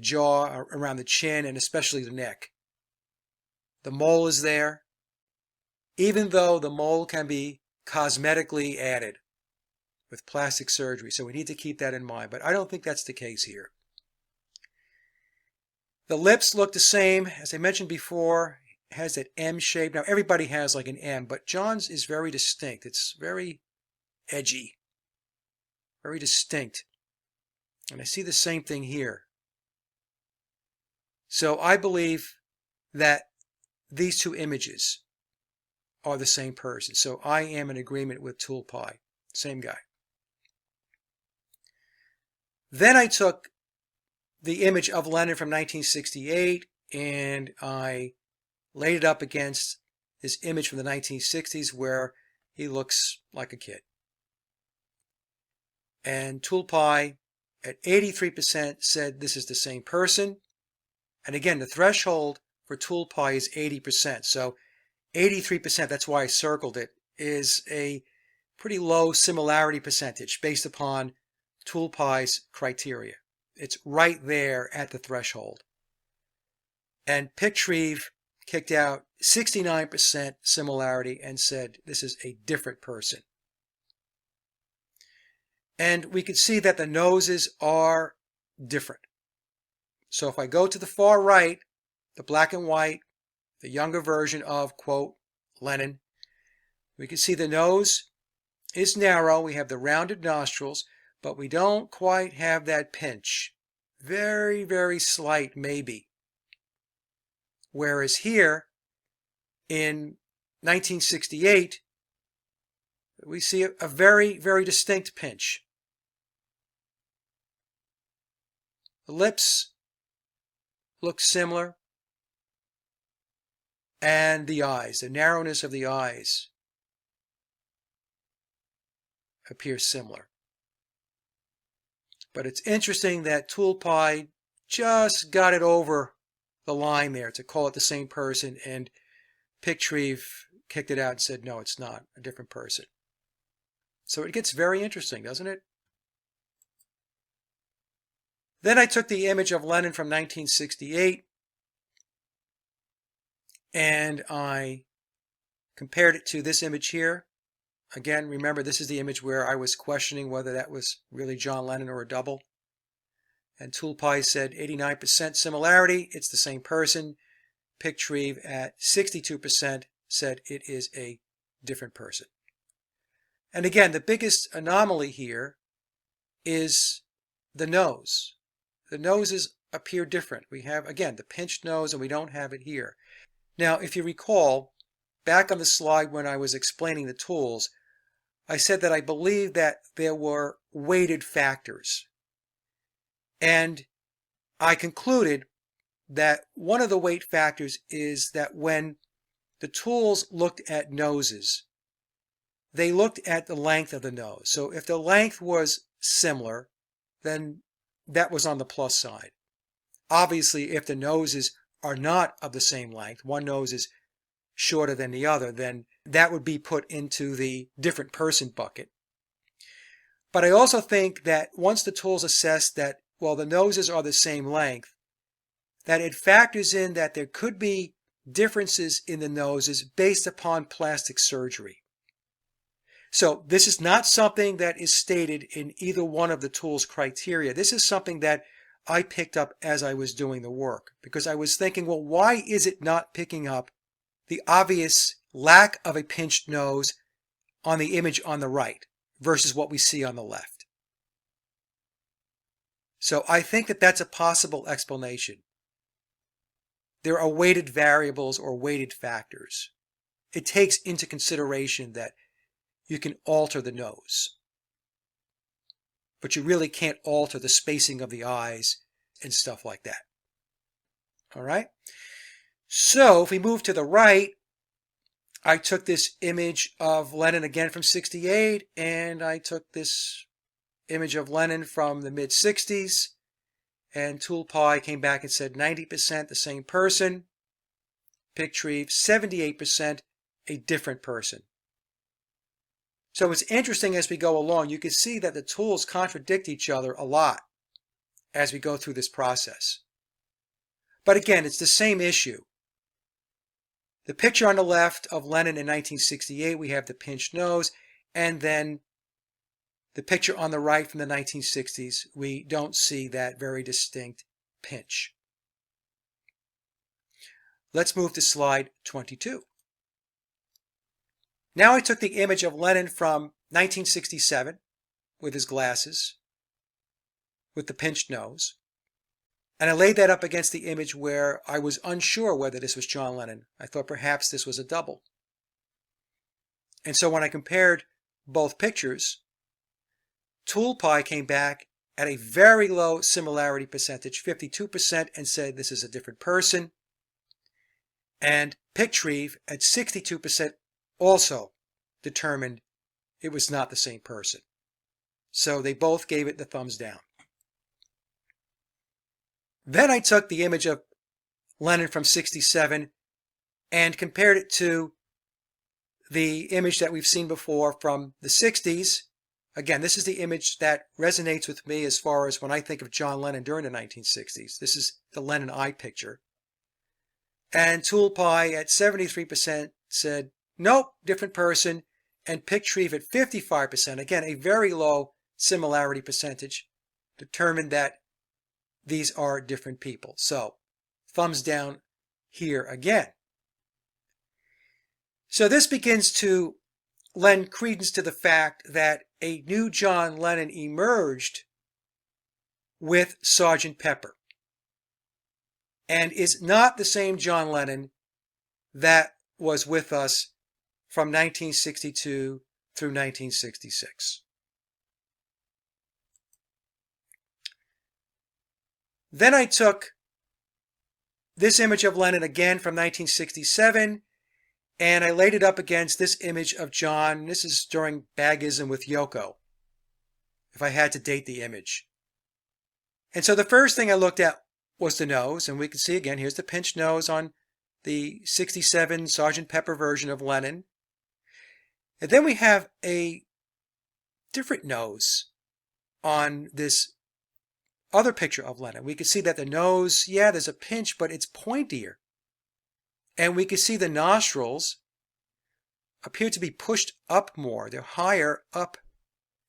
jaw, around the chin, and especially the neck. The mole is there, even though the mole can be cosmetically added with plastic surgery. So we need to keep that in mind. But I don't think that's the case here. The lips look the same. As I mentioned before, it has that M shape. Now everybody has like an M, but John's is very distinct. It's very edgy, very distinct. And I see the same thing here. So I believe that these two images are the same person. So I am in agreement with Toolpie. Same guy. Then I took the image of Lennon from 1968 and I laid it up against this image from the 1960s where he looks like a kid. And Toolpie at 83% said this is the same person. And again, the threshold for Toolpie is 80%. So 83%, that's why I circled it, is a pretty low similarity percentage based upon Toolpie's criteria. It's right there at the threshold. And Pictreve kicked out 69% similarity and said this is a different person. And we can see that the noses are different. So if I go to the far right, the black and white, the younger version of, quote, Lennon, we can see the nose is narrow. We have the rounded nostrils, but we don't quite have that pinch. Very, very slight, maybe. Whereas here, in 1968, we see a very, very distinct pinch. The lips look similar. And the eyes, the narrowness of the eyes appears similar. But it's interesting that Quay just got it over the line there to call it the same person, and Quay kicked it out and said, no, it's not, a different person. So it gets very interesting, doesn't it? Then I took the image of Lennon from 1968 and I compared it to this image here. Again, remember, this is the image where I was questioning whether that was really John Lennon or a double. And Quay said 89% similarity, it's the same person. Quay at 62% said it is a different person. And again, the biggest anomaly here is the nose. The noses appear different. We have, again, the pinched nose, and we don't have it here. Now, if you recall, back on the slide when I was explaining the tools, I said that I believe that there were weighted factors. And I concluded that one of the weight factors is that when the tools looked at noses, they looked at the length of the nose. So if the length was similar, then that was on the plus side. Obviously, if the noses are not of the same length, one nose is shorter than the other, then that would be put into the different person bucket. But I also think that once the tools assess that, well, the noses are the same length, that it factors in that there could be differences in the noses based upon plastic surgery. So this is not something that is stated in either one of the tools' criteria. This is something that I picked up as I was doing the work, because I was thinking, well, why is it not picking up the obvious lack of a pinched nose on the image on the right versus what we see on the left? So I think that that's a possible explanation. There are weighted variables or weighted factors. It takes into consideration that you can alter the nose, but you really can't alter the spacing of the eyes and stuff like that. All right? So if we move to the right, I took this image of Lennon again from 68, and I took this image of Lennon from the mid-60s, and Quay came back and said 90% the same person, Quay 78% a different person. So it's interesting as we go along, you can see that the tools contradict each other a lot as we go through this process. But again, it's the same issue. The picture on the left of Lennon in 1968, we have the pinched nose, and then the picture on the right from the 1960s, we don't see that very distinct pinch. Let's move to slide 22. Now I took the image of Lennon from 1967 with his glasses, with the pinched nose, and I laid that up against the image where I was unsure whether this was John Lennon. I thought perhaps this was a double. And so when I compared both pictures, Quay came back at a very low similarity percentage, 52%, and said this is a different person. And Quay at 62% also determined it was not the same person. So they both gave it the thumbs down. Then I took the image of Lennon from 67 and compared it to the image that we've seen before from the 60s. Again, this is the image that resonates with me as far as when I think of John Lennon during the 1960s. This is the Lennon eye picture. And Quay at 73% said, nope, different person. And Quay at 55%, again, a very low similarity percentage, determined that these are different people. So, thumbs down here again. So this begins to lend credence to the fact that a new John Lennon emerged with Sgt. Pepper and is not the same John Lennon that was with us from 1962 through 1966. Then I took this image of Lennon again from 1967, and I laid it up against this image of John. This is during Bagism with Yoko, if I had to date the image. And so the first thing I looked at was the nose, and we can see again, here's the pinched nose on the 67 Sgt. Pepper version of Lennon. And then we have a different nose on this other picture of Lennon. We can see that the nose, yeah, there's a pinch, but it's pointier. And we can see the nostrils appear to be pushed up more. They're higher up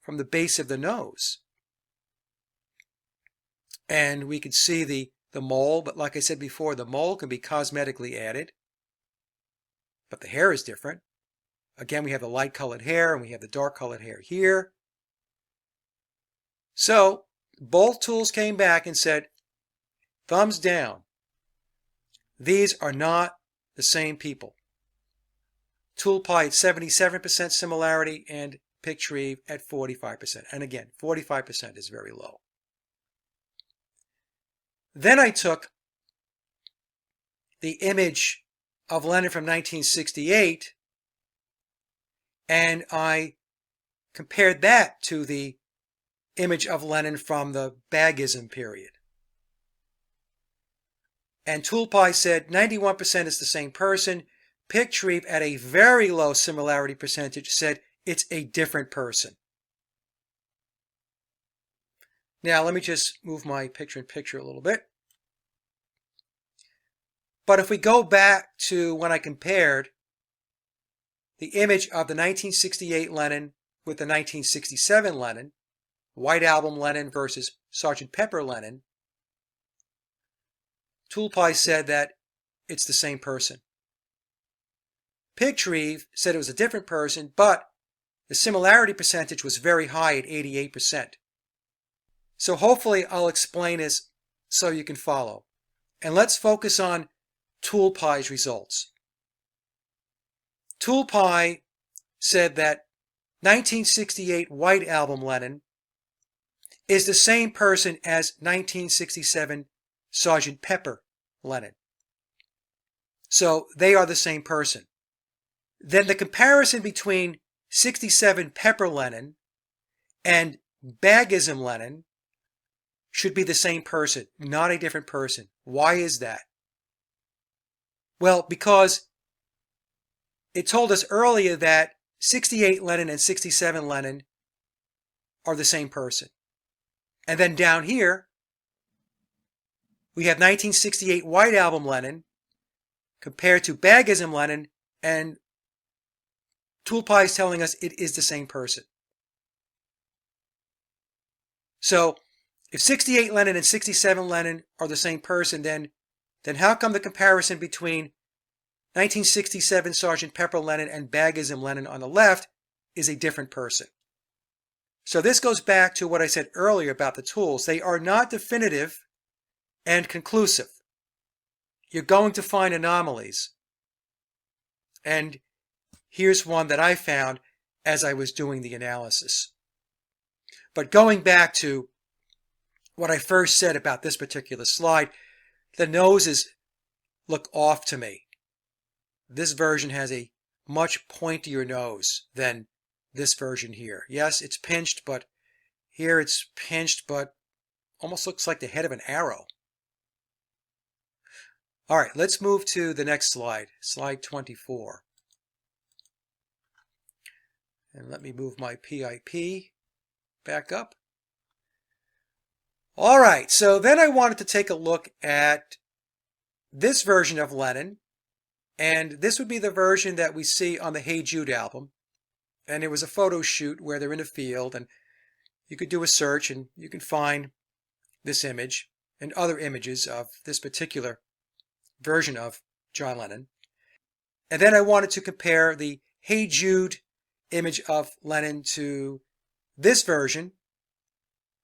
from the base of the nose. And we can see the mole, but like I said before, the mole can be cosmetically added. But the hair is different. Again, we have the light-colored hair and we have the dark-colored hair here. So both tools came back and said, thumbs down. These are not the same people. ToolPy at 77% similarity and Pictrieve at 45%. And again, 45% is very low. Then I took the image of Lennon from 1968 and I compared that to the image of Lennon from the Bagism period. And ToolPy said 91% is the same person. Pictrieve, at a very low similarity percentage, said it's a different person. Now let me just move my picture-in-picture a little bit. But if we go back to when I compared the image of the 1968 Lennon with the 1967 Lennon, White Album Lennon versus Sgt. Pepper Lennon, ToolPy said that it's the same person. Pictrieve said it was a different person, but the similarity percentage was very high at 88%. So hopefully I'll explain this so you can follow. And let's focus on ToolPy's results. ToolPy said that 1968 White Album Lennon is the same person as 1967 Sgt. Pepper Lennon. So they are the same person. Then the comparison between 67 Pepper Lennon and Bagism Lennon should be the same person, not a different person. Why is that? Well, because it told us earlier that 68 Lennon and 67 Lennon are the same person. And then down here, we have 1968 White Album Lennon compared to Bagism Lennon, and ToolPy is telling us it is the same person. So if 68 Lennon and 67 Lennon are the same person, then how come the comparison between 1967 Sgt. Pepper Lennon and Bagism Lennon on the left is a different person? So this goes back to what I said earlier about the tools. They are not definitive and conclusive. You're going to find anomalies. And here's one that I found as I was doing the analysis. But going back to what I first said about this particular slide, the noses look off to me. This version has a much pointier nose than this version here. Yes, it's pinched, but here it's pinched, but almost looks like the head of an arrow. All right, let's move to the next slide, slide 24. And let me move my PIP back up. All right, so then I wanted to take a look at this version of Lennon, and this would be the version that we see on the Hey Jude album. And it was a photo shoot where they're in a field, and you could do a search and you can find this image and other images of this particular version of John Lennon. And then I wanted to compare the Hey Jude image of Lennon to this version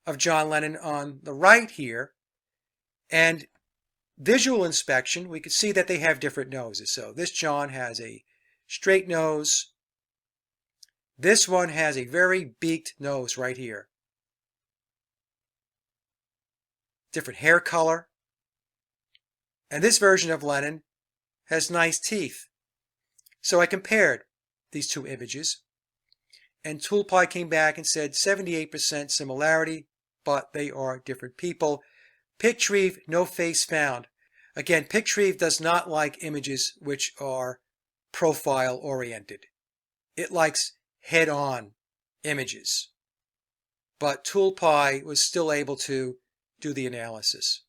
of John Lennon on the right here. And visual inspection, we could see that they have different noses. So this John has a straight nose. This one has a very beaked nose right here. different hair color. And this version of Lennon has nice teeth. So I compared these two images, and Toolpie came back and said 78% similarity, but they are different people. Pictreave, no face found. Again, Pictreave does not like images which are profile oriented. It likes head-on images. But Toolpie was still able to do the analysis.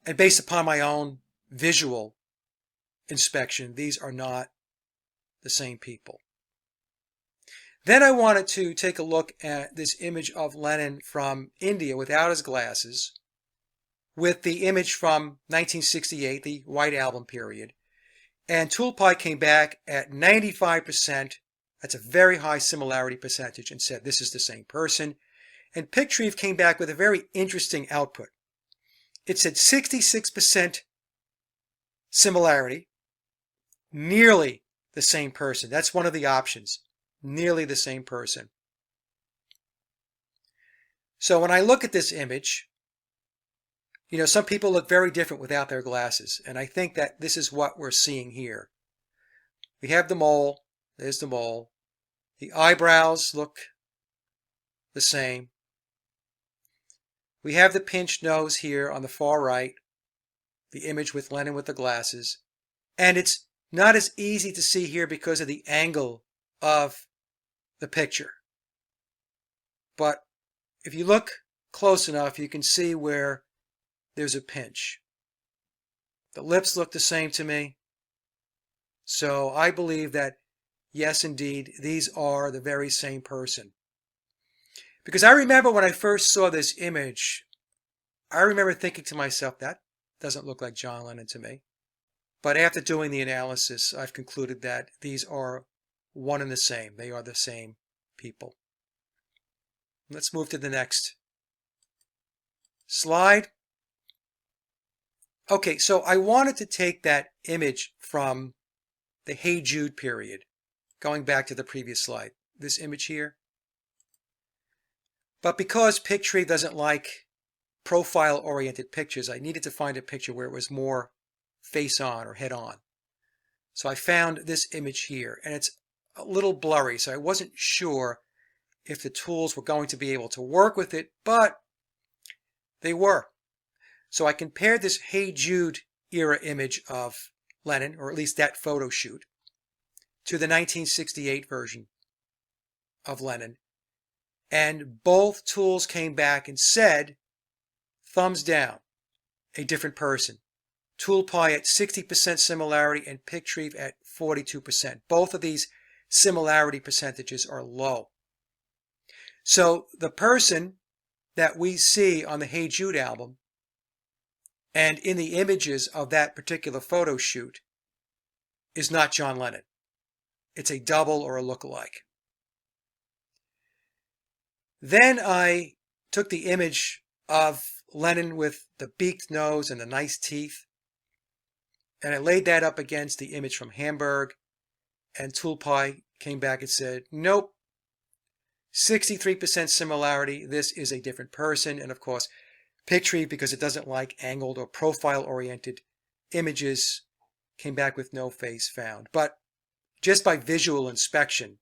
And based upon my own visual inspection, these are not the same people. Then I wanted to take a look at this image of Lennon from India without his glasses, with the image from 1968, the White Album period. And Toolpie came back at 95%. That's a very high similarity percentage, and said this is the same person. And Pictreave came back with a very interesting output. It said 66% similarity, nearly the same person. That's one of the options, nearly the same person. So when I look at this image, some people look very different without their glasses, and I think that this is what we're seeing here. We have the mole. There's the mole. The eyebrows look the same. We have the pinched nose here on the far right, the image with Lennon with the glasses. And it's not as easy to see here because of the angle of the picture. But if you look close enough, you can see where there's a pinch. The lips look the same to me. So I believe that, yes, indeed, these are the very same person. Because I remember when I first saw this image, I remember thinking to myself, that doesn't look like John Lennon to me. But after doing the analysis, I've concluded that these are one and the same. They are the same people. Let's move to the next slide. Okay, so I wanted to take that image from the Hey Jude period, going back to the previous slide, this image here. But because Pictreave doesn't like profile-oriented pictures, I needed to find a picture where it was more face-on or head-on. So I found this image here, and it's a little blurry, so I wasn't sure if the tools were going to be able to work with it, but they were. So I compared this Hey Jude era image of Lennon, or at least that photo shoot, to the 1968 version of Lennon. And both tools came back and said, thumbs down, a different person. Toolpie at 60% similarity and Pictreave at 42%. Both of these similarity percentages are low. So the person that we see on the Hey Jude album and in the images of that particular photo shoot is not John Lennon. It's a double or a look-alike. Then I took the image of Lennon with the beaked nose and the nice teeth, and I laid that up against the image from Hamburg, and Toolpie came back and said, nope, 63% similarity, this is a different person. And of course, Pictreave, because it doesn't like angled or profile-oriented images, came back with no face found. But just by visual inspection,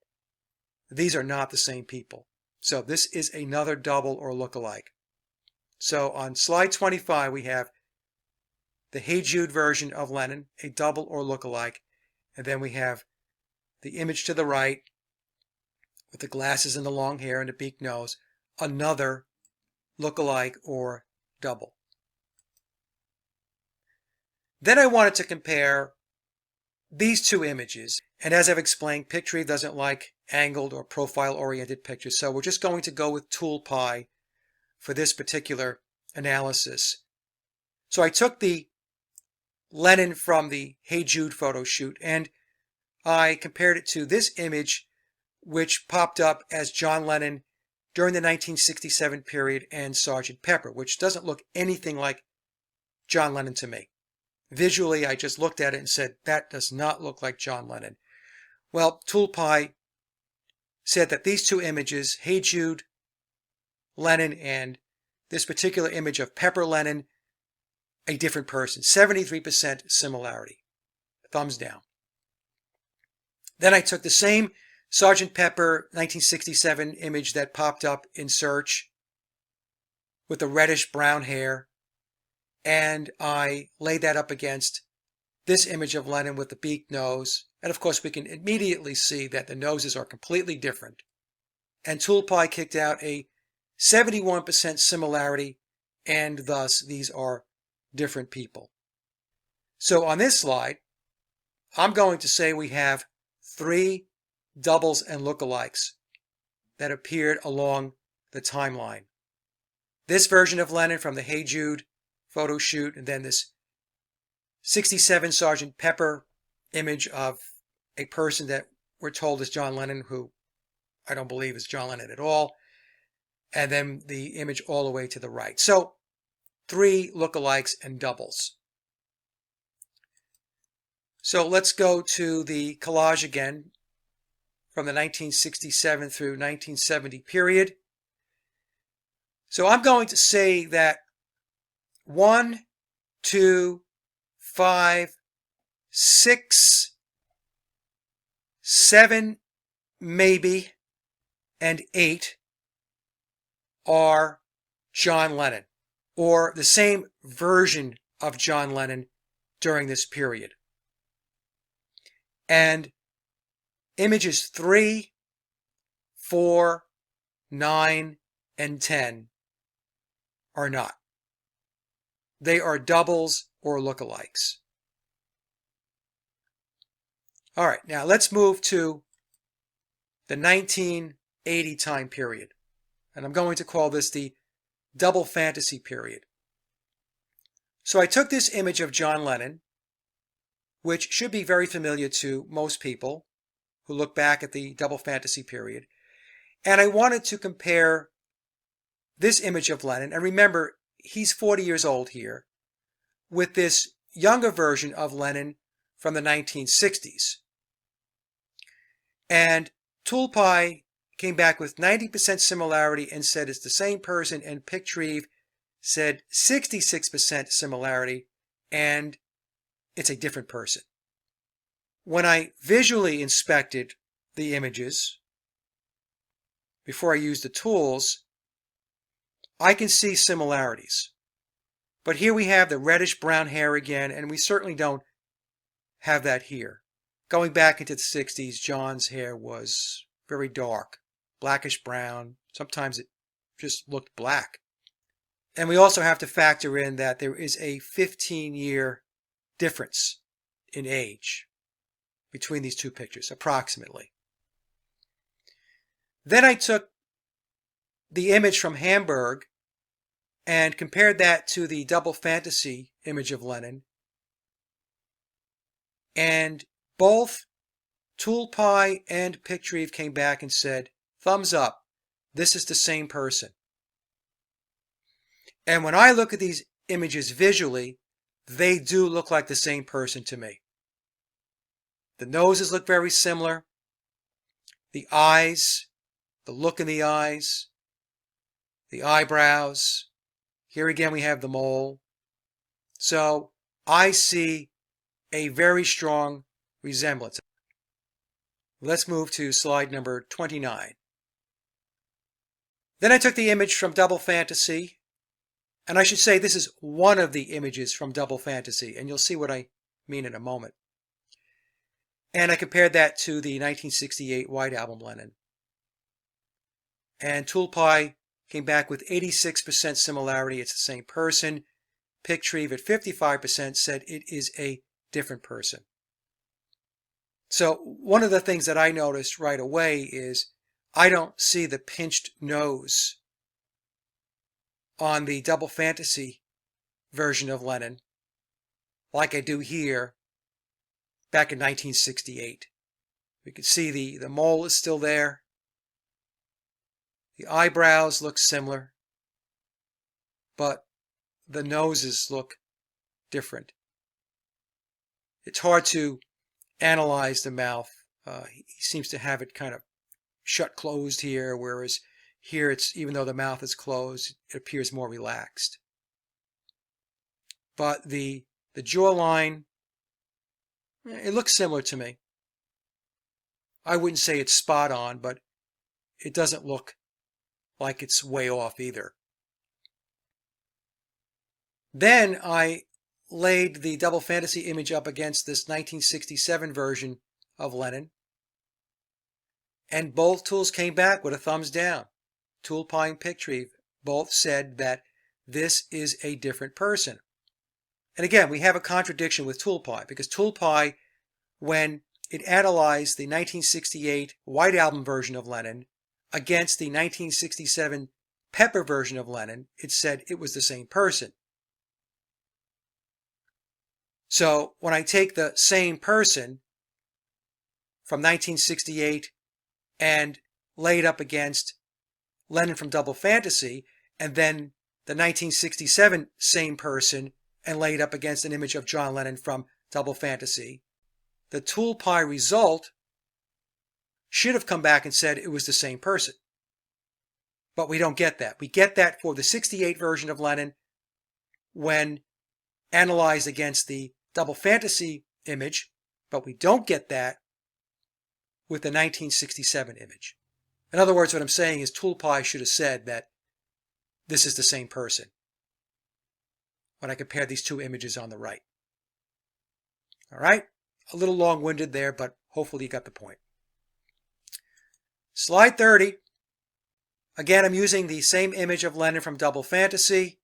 these are not the same people. So this is another double or look-alike. So on slide 25, we have the Hey Jude version of Lennon, a double or look-alike. And then we have the image to the right with the glasses and the long hair and the beaked nose, another look-alike or double. Then I wanted to compare these two images. And as I've explained, Pictreave doesn't like angled or profile-oriented pictures. So we're just going to go with Toolpie for this particular analysis. So I took the Lennon from the Hey Jude photo shoot and I compared it to this image which popped up as John Lennon during the 1967 period and Sgt. Pepper, which doesn't look anything like John Lennon to me. Visually, I just looked at it and said, that does not look like John Lennon. Well, Toolpie said that these two images, Hey Jude, Lennon, and this particular image of Pepper Lennon, a different person. 73% similarity. Thumbs down. Then I took the same Sgt. Pepper 1967 image that popped up in search with the reddish brown hair, and I laid that up against this image of Lennon with the beaked nose. And of course, we can immediately see that the noses are completely different. And Toolpie kicked out a 71% similarity, and thus these are different people. So on this slide, I'm going to say we have 3 doubles and lookalikes that appeared along the timeline. This version of Lennon from the Hey Jude photo shoot, and then this 67 Sgt. Pepper image of a person that we're told is John Lennon, who I don't believe is John Lennon at all, and then the image all the way to the right. So 3 lookalikes and doubles. So let's go to the collage again from the 1967 through 1970 period. So I'm going to say that 1, 2, 5, 6, 7, maybe, and 8 are John Lennon, or the same version of John Lennon during this period. And images 3, 4, 9, and 10 are not. They are doubles or lookalikes. All right, now let's move to the 1980 time period. And I'm going to call this the double fantasy period. So I took this image of John Lennon, which should be very familiar to most people who look back at the double fantasy period, and I wanted to compare this image of Lennon, and remember, he's 40 years old here, with this younger version of Lennon from the 1960s. And Toolpie came back with 90% similarity and said it's the same person, and Pictreve said 66% similarity and it's a different person. When I visually inspected the images before I used the tools, I can see similarities. But here we have the reddish brown hair again, and we certainly don't have that here. Going back into the 60s, John's hair was very dark, blackish brown. Sometimes it just looked black. And we also have to factor in that there is a 15-year difference in age between these two pictures, approximately. Then I took the image from Hamburg and compared that to the double fantasy image of Lennon. And both Toolpie and Pictreve came back and said, thumbs up, this is the same person. And when I look at these images visually, they do look like the same person to me. The noses look very similar. The eyes, the look in the eyes, the eyebrows. Here again we have the mole. So I see a very strong resemblance. Let's move to slide number 29. Then I took the image from Double Fantasy, and I should say this is one of the images from Double Fantasy, and you'll see what I mean in a moment. And I compared that to the 1968 White Album Lennon. And Toolpie came back with 86% similarity. It's the same person. Pictreve at 55% said it is a different person. So one of the things that I noticed right away is I don't see the pinched nose on the Double Fantasy version of Lennon like I do here back in 1968. We can see the mole is still there. The eyebrows look similar, but the noses look different. It's hard to analyze the mouth. He seems to have it kind of shut closed here, whereas here it's, even though the mouth is closed, it appears more relaxed. but the jawline, it looks similar to me. I wouldn't say it's spot on, but it doesn't look like it's way off either. Then I laid the double fantasy image up against this 1967 version of Lennon, and both tools came back with a thumbs down. Tool Pie and Pictreve both said that this is a different person. And again, we have a contradiction with Tool Pie, because Tool Pie, when it analyzed the 1968 White Album version of Lennon against the 1967 Pepper version of Lennon, it said it was the same person. So when I take the same person from 1968 and lay it up against Lennon from Double Fantasy, and then the 1967 same person and lay it up against an image of John Lennon from Double Fantasy, the Tool Pie result should have come back and said it was the same person. But we don't get that. We get that for the 68 version of Lennon when analyzed against the Double Fantasy image, but we don't get that with the 1967 image. In other words, what I'm saying is Tool Pie should have said that this is the same person when I compare these two images on the right. All right? A little long-winded there, but hopefully you got the point. Slide 30. Again, I'm using the same image of Lennon from Double Fantasy,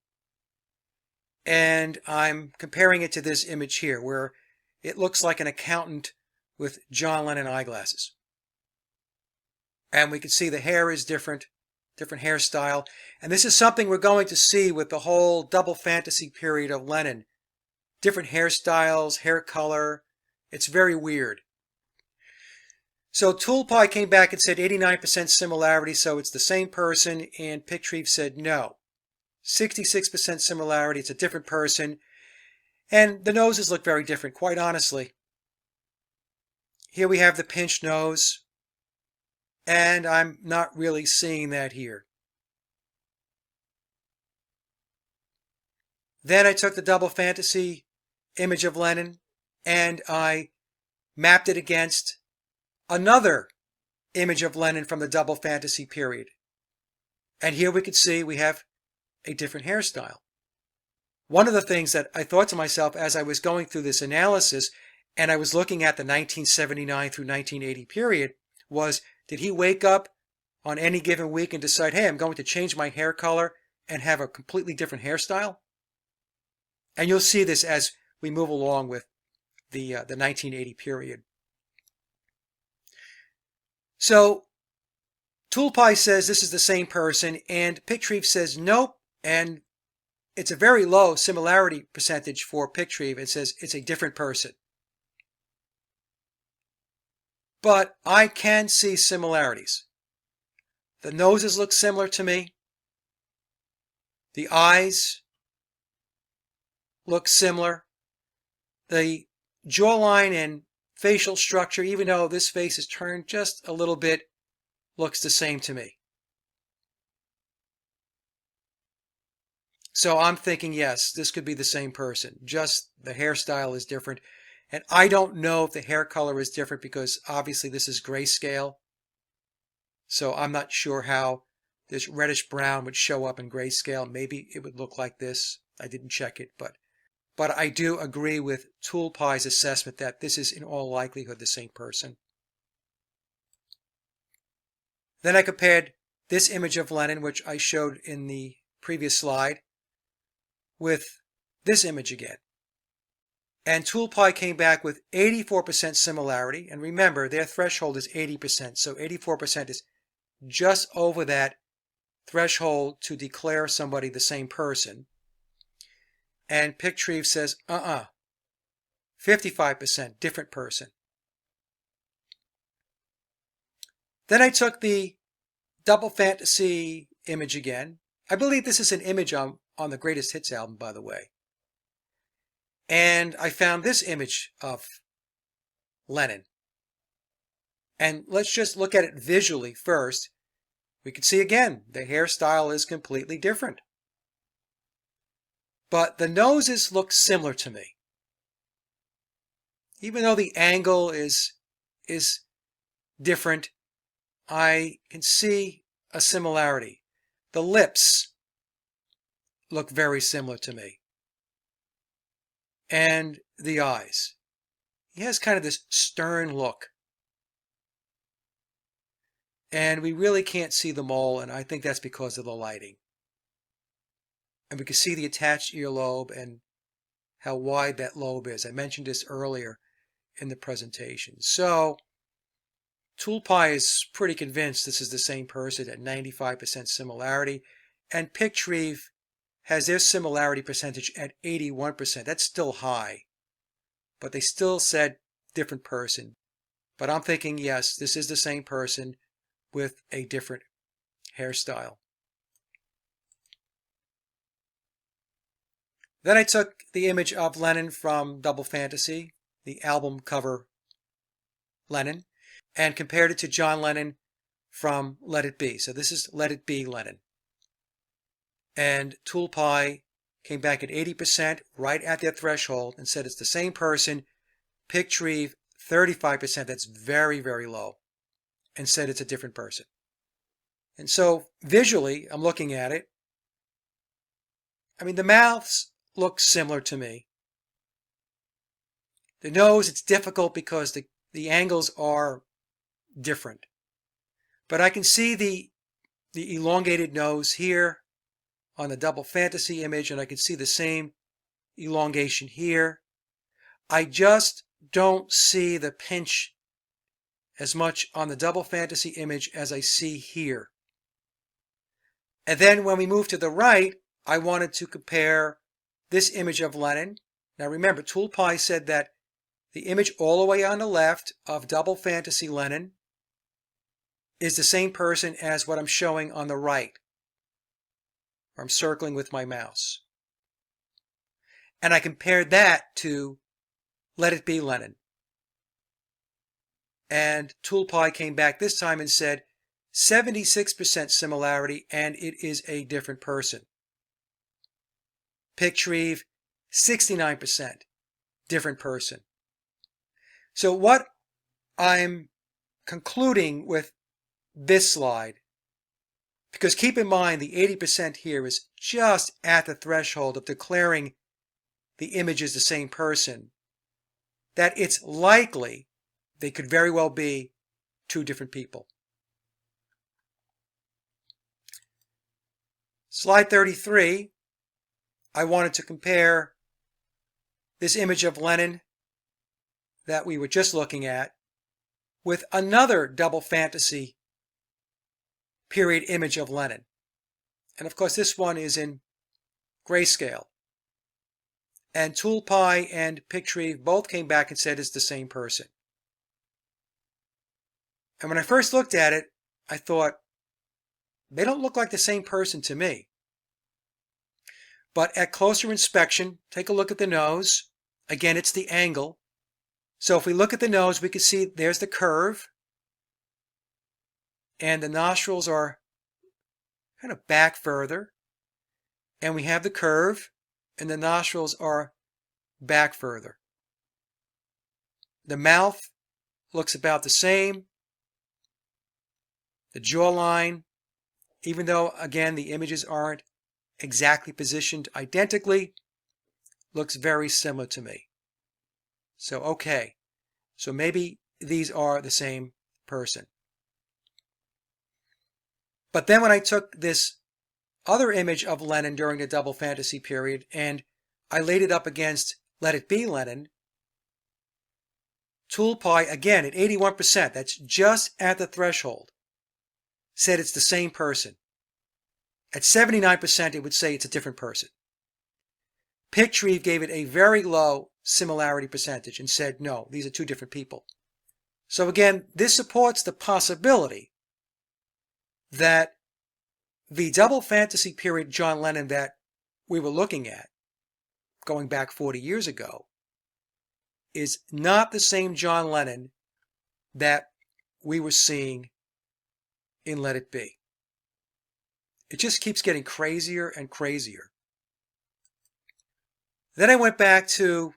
and I'm comparing it to this image here, where it looks like an accountant with John Lennon eyeglasses. And we can see the hair is different hairstyle. And this is something we're going to see with the whole Double Fantasy period of Lennon. Different hairstyles, hair color. It's very weird. So Tool Pie came back and said 89% similarity, so it's the same person, and Pictreve said no. 66% similarity, it's a different person. And the noses look very different, quite honestly. Here we have the pinched nose, and I'm not really seeing that here. Then I took the Double Fantasy image of Lennon, and I mapped it against another image of Lennon from the Double Fantasy period. And here we could see we have a different hairstyle. One of the things that I thought to myself as I was going through this analysis, and I was looking at the 1979 through 1980 period, was, did he wake up on any given week and decide, hey, I'm going to change my hair color and have a completely different hairstyle? And you'll see this as we move along with the 1980 period. So Tool Pie says this is the same person, and Pictreve says nope, and it's a very low similarity percentage for Pictreve. It says it's a different person. But I can see similarities. The noses look similar to me. The eyes look similar. The jawline and facial structure, even though this face is turned just a little bit, looks the same to me. So I'm thinking, yes, this could be the same person. Just the hairstyle is different. And I don't know if the hair color is different because obviously this is grayscale. So I'm not sure how this reddish brown would show up in grayscale. Maybe it would look like this. I didn't check it, but I do agree with Tool Pie's assessment that this is in all likelihood the same person. Then I compared this image of Lennon, which I showed in the previous slide, with this image again. And Tool Pie came back with 84% similarity. And remember, their threshold is 80%. So 84% is just over that threshold to declare somebody the same person. And Pictreve says, 55%, different person. Then I took the Double Fantasy image again. I believe this is an image on the Greatest Hits album, by the way. And I found this image of Lennon. And let's just look at it visually first. We can see again, the hairstyle is completely different. but the noses look similar to me. Even though the angle is different, I can see a similarity. The lips look very similar to me. And the eyes. He has kind of this stern look. And we really can't see the mole, and I think that's because of the lighting. And we can see the attached earlobe and how wide that lobe is. I mentioned this earlier in the presentation. So Toolpie is pretty convinced this is the same person at 95% similarity, and Pictreve has their similarity percentage at 81%. That's still high, but they still said different person. But I'm thinking, yes, this is the same person with a different hairstyle. Then I took the image of Lennon from Double Fantasy, the album cover Lennon, and compared it to John Lennon from Let It Be. So this is Let It Be Lennon. And Toolpie came back at 80%, right at their threshold, and said it's the same person. Pictreve, 35%, that's very, very low, and said it's a different person. And so visually, I'm looking at it. I mean, the mouths look similar to me. The nose, it's difficult because the angles are different. But I can see the elongated nose here on the Double Fantasy image, and I can see the same elongation here. I just don't see the pinch as much on the Double Fantasy image as I see here. And then when we move to the right, I wanted to compare this image of Lennon. Now remember, Toolpie said that the image all the way on the left of Double Fantasy Lennon is the same person as what I'm showing on the right. I'm circling with my mouse. And I compared that to Let It Be Lennon. And Toolpie came back this time and said 76% similarity, and it is a different person. Pictreve, 69%, different person. So what I'm concluding with this slide, because keep in mind the 80% here is just at the threshold of declaring the image is the same person, that it's likely they could very well be two different people. Slide 33, I wanted to compare this image of Lennon that we were just looking at with another Double Fantasy period image of Lennon. And of course this one is in grayscale. And Toolpie and Pictreve both came back and said it's the same person. And when I first looked at it, I thought, they don't look like the same person to me. But at closer inspection, take a look at the nose. Again, it's the angle. So if we look at the nose, we can see there's the curve. And the nostrils are kind of back further. And we have the curve, and the nostrils are back further. The mouth looks about the same. The jawline, even though, again, the images aren't exactly positioned identically, looks very similar to me. So, okay. So maybe these are the same person. But then when I took this other image of Lennon during the Double Fantasy period and I laid it up against Let It Be Lennon, Toolpie, again, at 81%, that's just at the threshold, said it's the same person. At 79%, it would say it's a different person. Pictreve gave it a very low similarity percentage and said, no, these are two different people. So again, this supports the possibility that the Double Fantasy period John Lennon that we were looking at, going back 40 years ago, is not the same John Lennon that we were seeing in Let It Be. It just keeps getting crazier and crazier. Then I went back to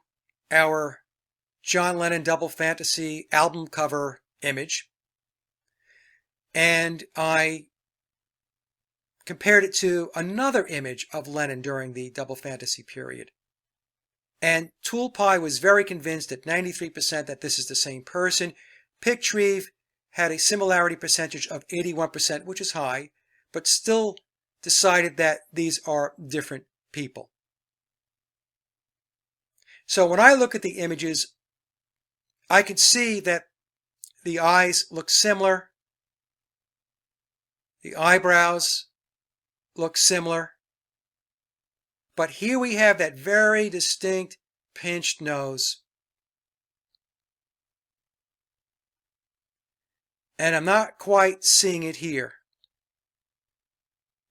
our John Lennon Double Fantasy album cover image, and I compared it to another image of Lennon during the Double Fantasy period. And Toolpie was very convinced at 93% that this is the same person. Pictreve had a similarity percentage of 81%, which is high, but still decided that these are different people. So when I look at the images, I can see that the eyes look similar, the eyebrows look similar, but here we have that very distinct pinched nose. And I'm not quite seeing it here.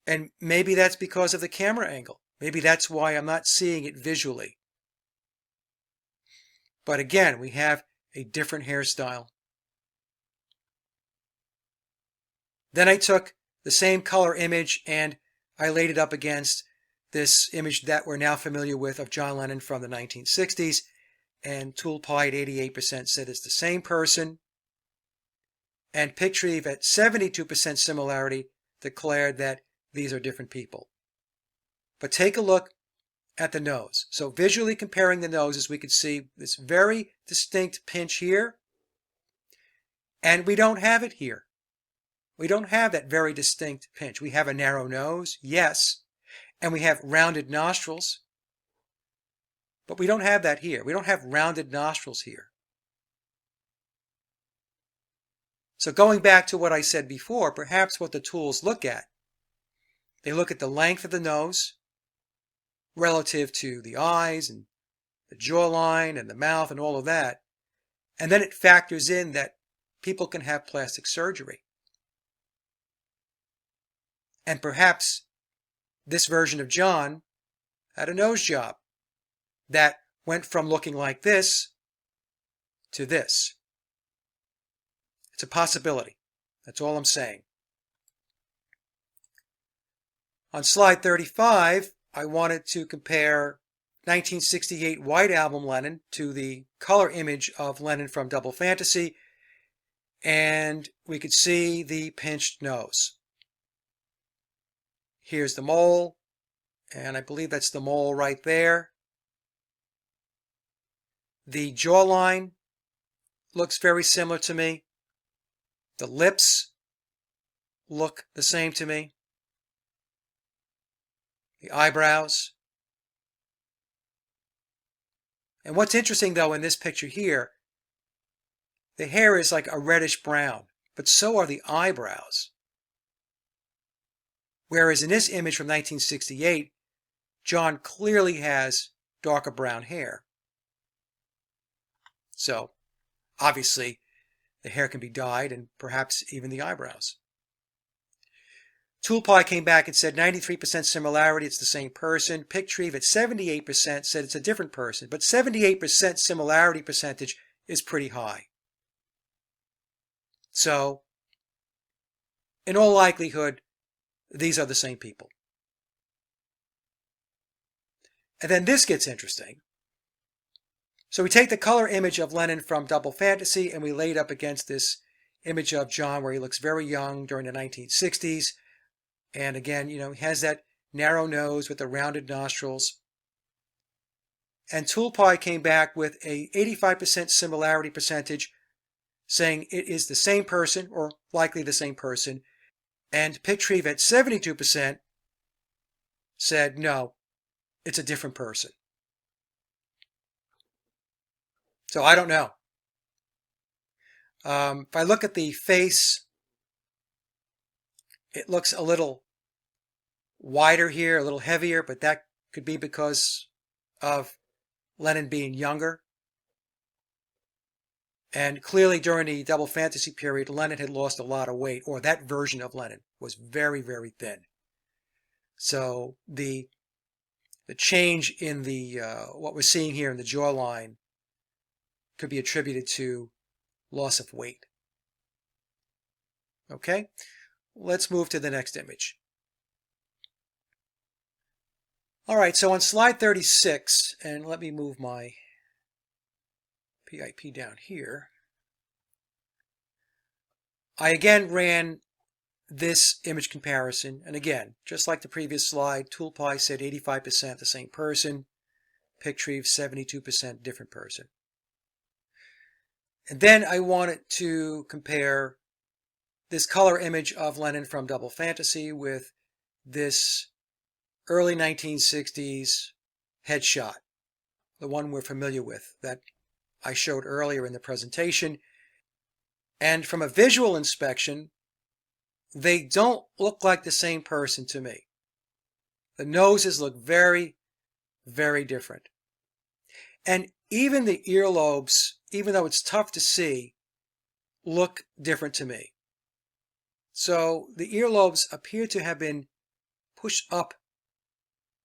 And maybe that's because of the camera angle. Maybe that's why I'm not seeing it visually. But again, we have a different hairstyle. Then I took the same color image and I laid it up against this image that we're now familiar with of John Lennon from the 1960s. And Toolpie at 88% said it's the same person. And Pictreve at 72% similarity declared that these are different people. But take a look at the nose. So visually comparing the noses, we can see this very distinct pinch here. And we don't have it here. We don't have that very distinct pinch. We have a narrow nose, yes, and we have rounded nostrils, but we don't have that here. We don't have rounded nostrils here. So going back to what I said before, perhaps what the tools look at, they look at the length of the nose relative to the eyes and the jawline and the mouth and all of that, and then it factors in that people can have plastic surgery. And perhaps this version of John had a nose job that went from looking like this to this. It's a possibility. That's all I'm saying. On slide 35, I wanted to compare 1968 White Album Lennon to the color image of Lennon from Double Fantasy, and we could see the pinched nose. Here's the mole, and I believe that's the mole right there. The jawline looks very similar to me. The lips look the same to me. The eyebrows. And what's interesting though in this picture here, the hair is like a reddish brown, but so are the eyebrows. Whereas in this image from 1968, John clearly has darker brown hair. So, obviously, the hair can be dyed and perhaps even the eyebrows. Toolpie came back and said 93% similarity, it's the same person. Pictreve at 78% said it's a different person, but 78% similarity percentage is pretty high. So, in all likelihood, these are the same people. And then this gets interesting. So we take the color image of Lennon from Double Fantasy and we lay it up against this image of John where he looks very young during the 1960s. And again, he has that narrow nose with the rounded nostrils. And Toolpie came back with a 85% similarity percentage, saying it is the same person, or likely the same person. And Pictreve at 72% said, no, it's a different person. So I don't know. If I look at the face, it looks a little wider here, a little heavier, but that could be because of Lennon being younger. And clearly during the Double Fantasy period, Lennon had lost a lot of weight, or that version of Lennon was very, very thin. So the change in the what we're seeing here in the jawline could be attributed to loss of weight. Okay, let's move to the next image. All right, so on slide 36, and let me move my PIP down here, I again ran this image comparison, and again, just like the previous slide, ToolPy said 85% the same person, Pictreve 72% different person. And then I wanted to compare this color image of Lennon from Double Fantasy with this early 1960s headshot, the one we're familiar with that I showed earlier in the presentation. And from a visual inspection, they don't look like the same person to me. The noses look very, very different. And even the earlobes, even though it's tough to see, look different to me. So the earlobes appear to have been pushed up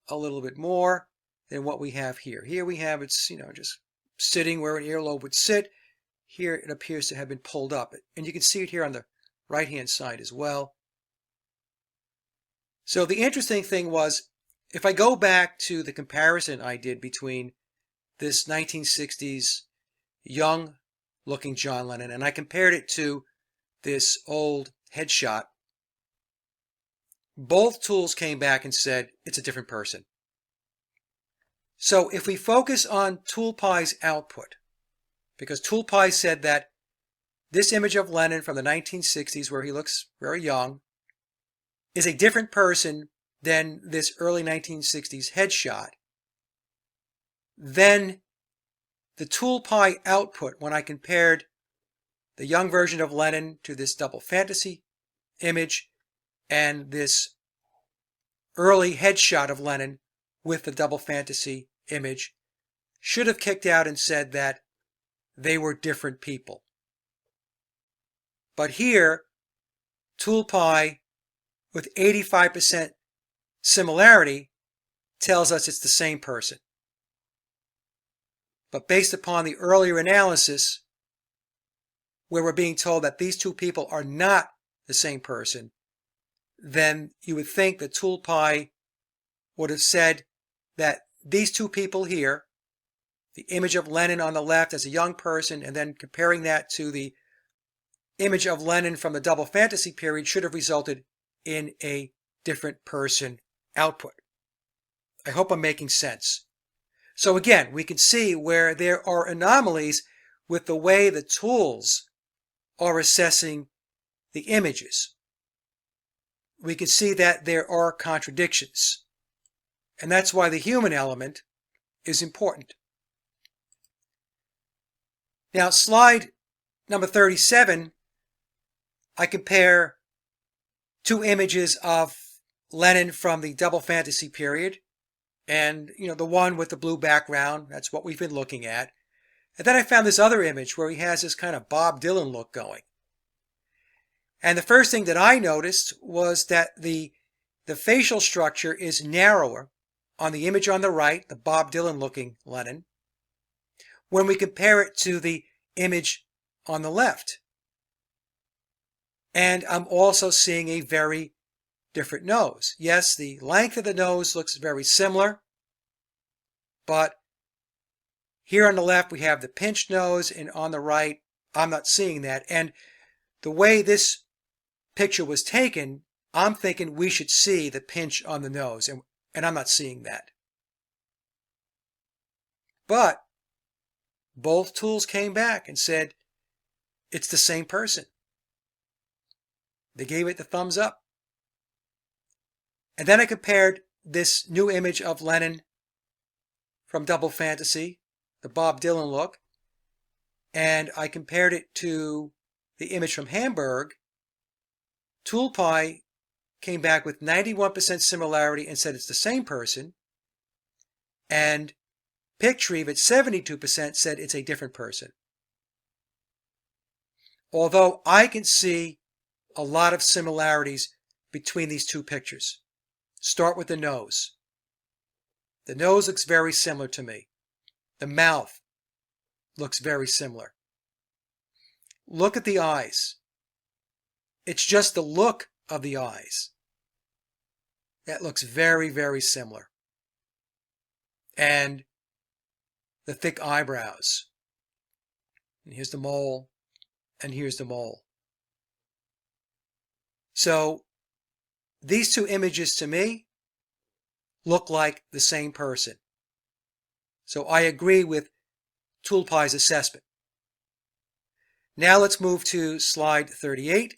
a little bit more than what we have here. Here we have it's, just sitting where an earlobe would sit. Here it appears to have been pulled up. And you can see it here on the right-hand side as well. So the interesting thing was, if I go back to the comparison I did between this 1960s young-looking John Lennon, and I compared it to this old headshot, both tools came back and said it's a different person. So if we focus on ToolPy's output, because ToolPy said that this image of Lennon from the 1960s, where he looks very young, is a different person than this early 1960s headshot, then the ToolPy output, when I compared the young version of Lennon to this Double Fantasy image and this early headshot of Lennon with the Double Fantasy image, should have kicked out and said that they were different people. But here, ToolPy, with 85% similarity, tells us it's the same person. But based upon the earlier analysis, where we're being told that these two people are not the same person, then you would think that ToolPy would have said that these two people here, the image of Lennon on the left as a young person, and then comparing that to the image of Lennon from the Double Fantasy period, should have resulted in a different person output. I hope I'm making sense. So again, we can see where there are anomalies with the way the tools are assessing the images. We can see that there are contradictions. And that's why the human element is important. Now, slide number 37, I compare two images of Lennon from the Double Fantasy period, and the one with the blue background, that's what we've been looking at. And then I found this other image where he has this kind of Bob Dylan look going. And the first thing that I noticed was that the facial structure is narrower on the image on the right, the Bob Dylan looking Lennon, when we compare it to the image on the left. And I'm also seeing a very different nose. Yes, the length of the nose looks very similar, but here on the left we have the pinched nose, and on the right I'm not seeing that. And the way this picture was taken, I'm thinking we should see the pinch on the nose, and I'm not seeing that. But both tools came back and said it's the same person. They gave it the thumbs up. And then I compared this new image of Lennon from Double Fantasy, the Bob Dylan look, and I compared it to the image from Hamburg. ToolPy came back with 91% similarity and said it's the same person, and Pictreve at 72% said it's a different person. Although I can see a lot of similarities between these two pictures. Start with the nose. The nose looks very similar to me. The mouth looks very similar. Look at the eyes. It's just the look of the eyes that looks very, very similar. and the thick eyebrows. And here's the mole, and here's the mole. So these two images to me look like the same person. So I agree with Toolpie's assessment. Now let's move to slide 38.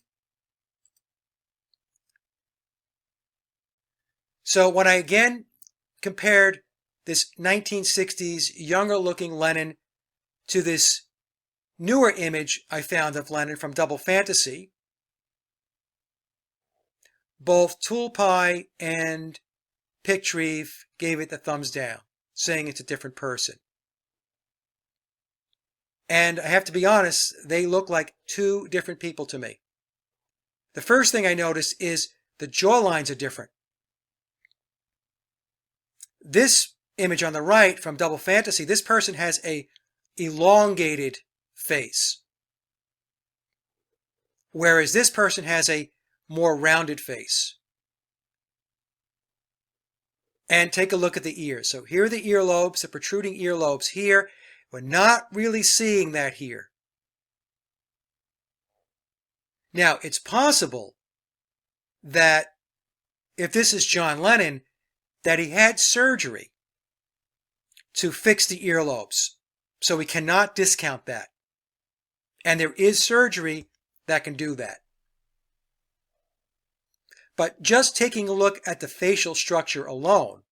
So when I again compared this 1960s younger looking Lennon to this newer image I found of Lennon from Double Fantasy, both Toolpie and Pictreve gave it the thumbs down, saying it's a different person. And I have to be honest, they look like two different people to me. The first thing I noticed is the jawlines are different. This image on the right from Double Fantasy, this person has a elongated face, whereas this person has a more rounded face. And take a look at the ears. So here are the earlobes, the protruding earlobes here. We're not really seeing that here. Now, it's possible that if this is John Lennon, that he had surgery to fix the earlobes. So we cannot discount that. And there is surgery that can do that. But just taking a look at the facial structure alone,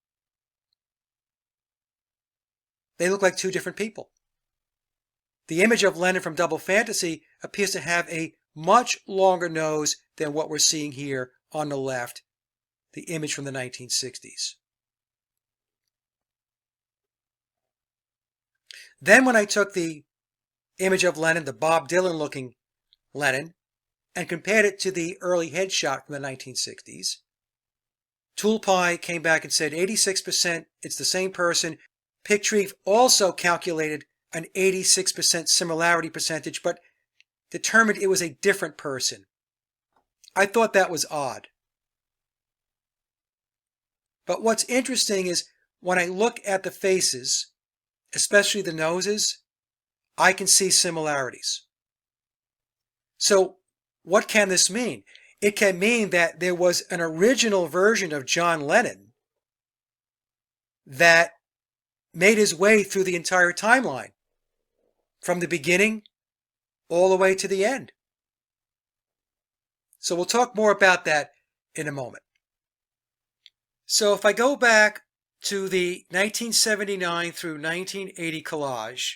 they look like two different people. The image of Lennon from Double Fantasy appears to have a much longer nose than what we're seeing here on the left, the image from the 1960s. Then when I took the image of Lennon, the Bob Dylan looking Lennon, and compared it to the early headshot from the 1960s, Toolpie came back and said 86% it's the same person. Pictreve also calculated an 86% similarity percentage, but determined it was a different person. I thought that was odd. But what's interesting is when I look at the faces, especially the noses, I can see similarities. So what can this mean? It can mean that there was an original version of John Lennon that made his way through the entire timeline, from the beginning all the way to the end. So we'll talk more about that in a moment. So if I go back to the 1979 through 1980 collage,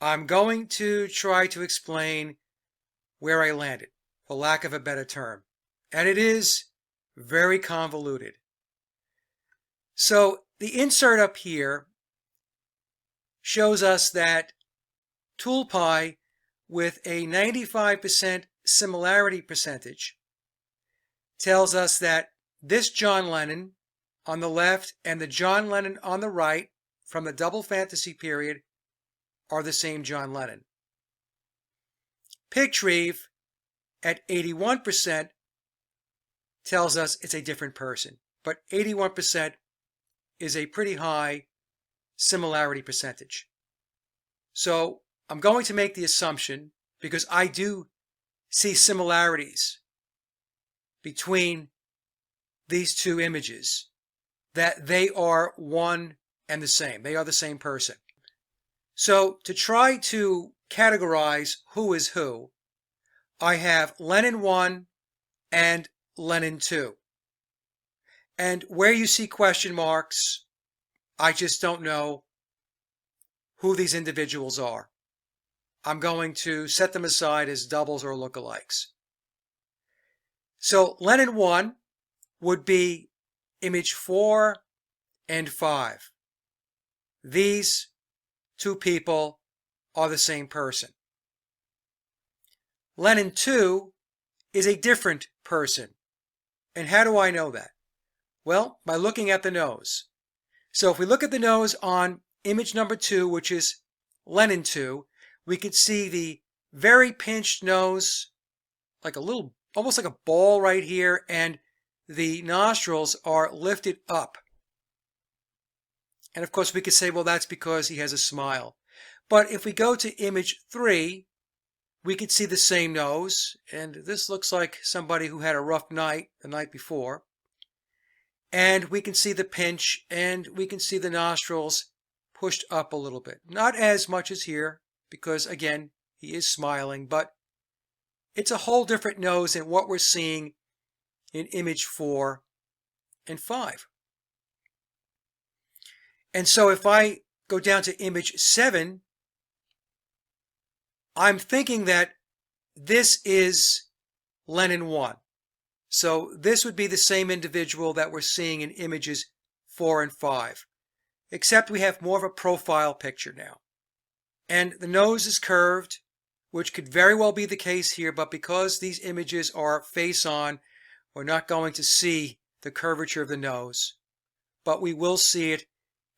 I'm going to try to explain where I landed, for lack of a better term. And it is very convoluted. So the insert up here shows us that Toolpie, with a 95% similarity percentage, tells us that this John Lennon on the left and the John Lennon on the right from the Double Fantasy period are the same John Lennon. Pictreve at 81% tells us it's a different person, but 81% is a pretty high similarity percentage. So I'm going to make the assumption, because I do see similarities between these two images, that they are one and the same. They are the same person. So to try to categorize who is who, I have Lennon 1 and Lennon 2. And where you see question marks, I just don't know who these individuals are. I'm going to set them aside as doubles or lookalikes. So Lennon 1 would be image 4 and 5. These two people are the same person. Lennon 2 is a different person. And how do I know that? Well, by looking at the nose. So if we look at the nose on image number 2, which is Lennon 2, we can see the very pinched nose, like a little, almost like a ball right here, and the nostrils are lifted up. And of course we could say, well, that's because he has a smile. But if we go to image 3, we could see the same nose, and this looks like somebody who had a rough night the night before. And we can see the pinch, and we can see the nostrils pushed up a little bit. Not as much as here, because again, he is smiling, but it's a whole different nose than what we're seeing in image 4 and 5. And so if I go down to image 7, I'm thinking that this is Lennon 1. So this would be the same individual that we're seeing in images 4 and 5, except we have more of a profile picture now. And the nose is curved, which could very well be the case here, but because these images are face on, we're not going to see the curvature of the nose, but we will see it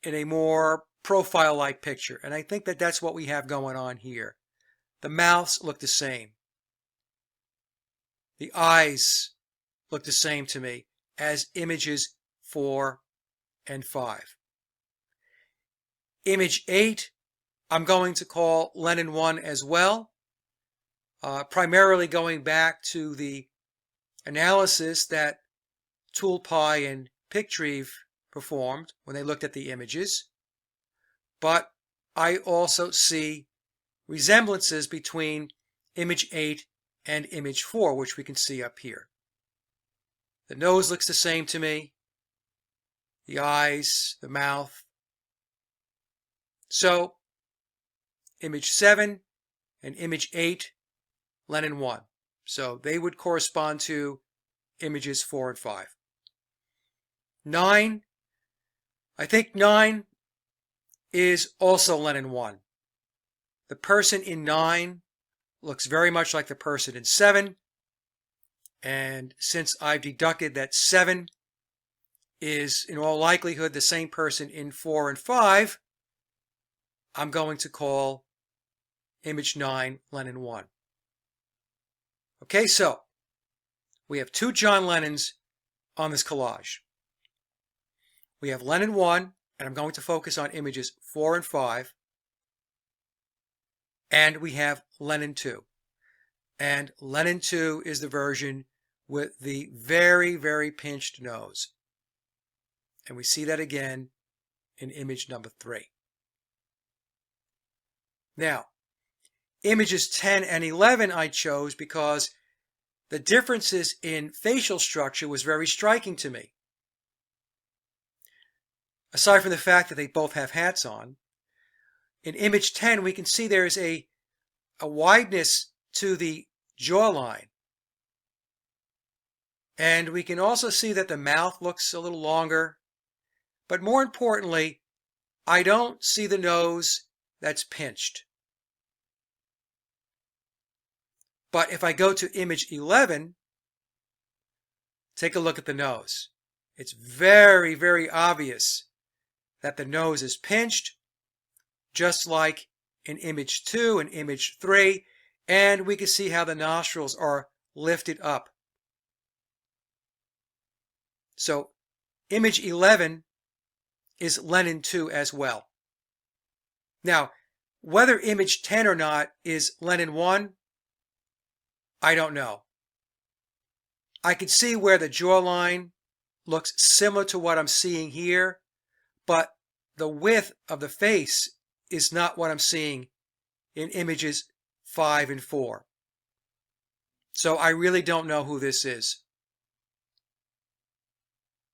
in a more profile-like picture. And I think that that's what we have going on here. The mouths look the same. The eyes look the same to me as images 4 and 5. Image 8, I'm going to call Lennon 1 as well, primarily going back to the analysis that Quay and Pictreve performed when they looked at the images. But I also see resemblances between image 8 and image 4, which we can see up here. The nose looks the same to me, the eyes, the mouth. So, image 7 and image 8, Lennon 1. So they would correspond to images 4 and 5. 9, I think 9 is also Lennon 1. The person in 9 looks very much like the person in 7. And since I've deducted that 7 is in all likelihood the same person in 4 and 5, I'm going to call image 9 Lennon 1. Okay, so we have 2 John Lennons on this collage. We have Lennon 1, and I'm going to focus on images 4 and 5. And we have Lennon 2. And Lennon 2 is the version with the very, very pinched nose. And we see that again in image number 3. Now, images 10 and 11 I chose because the differences in facial structure was very striking to me. Aside from the fact that they both have hats on, in image 10 we can see there is a wideness to the jawline. And we can also see that the mouth looks a little longer. But more importantly, I don't see the nose that's pinched. But if I go to image 11, take a look at the nose. It's very, very obvious that the nose is pinched, just like in image 2 and image 3, and we can see how the nostrils are lifted up. So image 11 is Lennon 2 as well. Now, whether image 10 or not is Lennon 1, I don't know. I can see where the jawline looks similar to what I'm seeing here, but the width of the face is not what I'm seeing in images 5 and 4. So I really don't know who this is.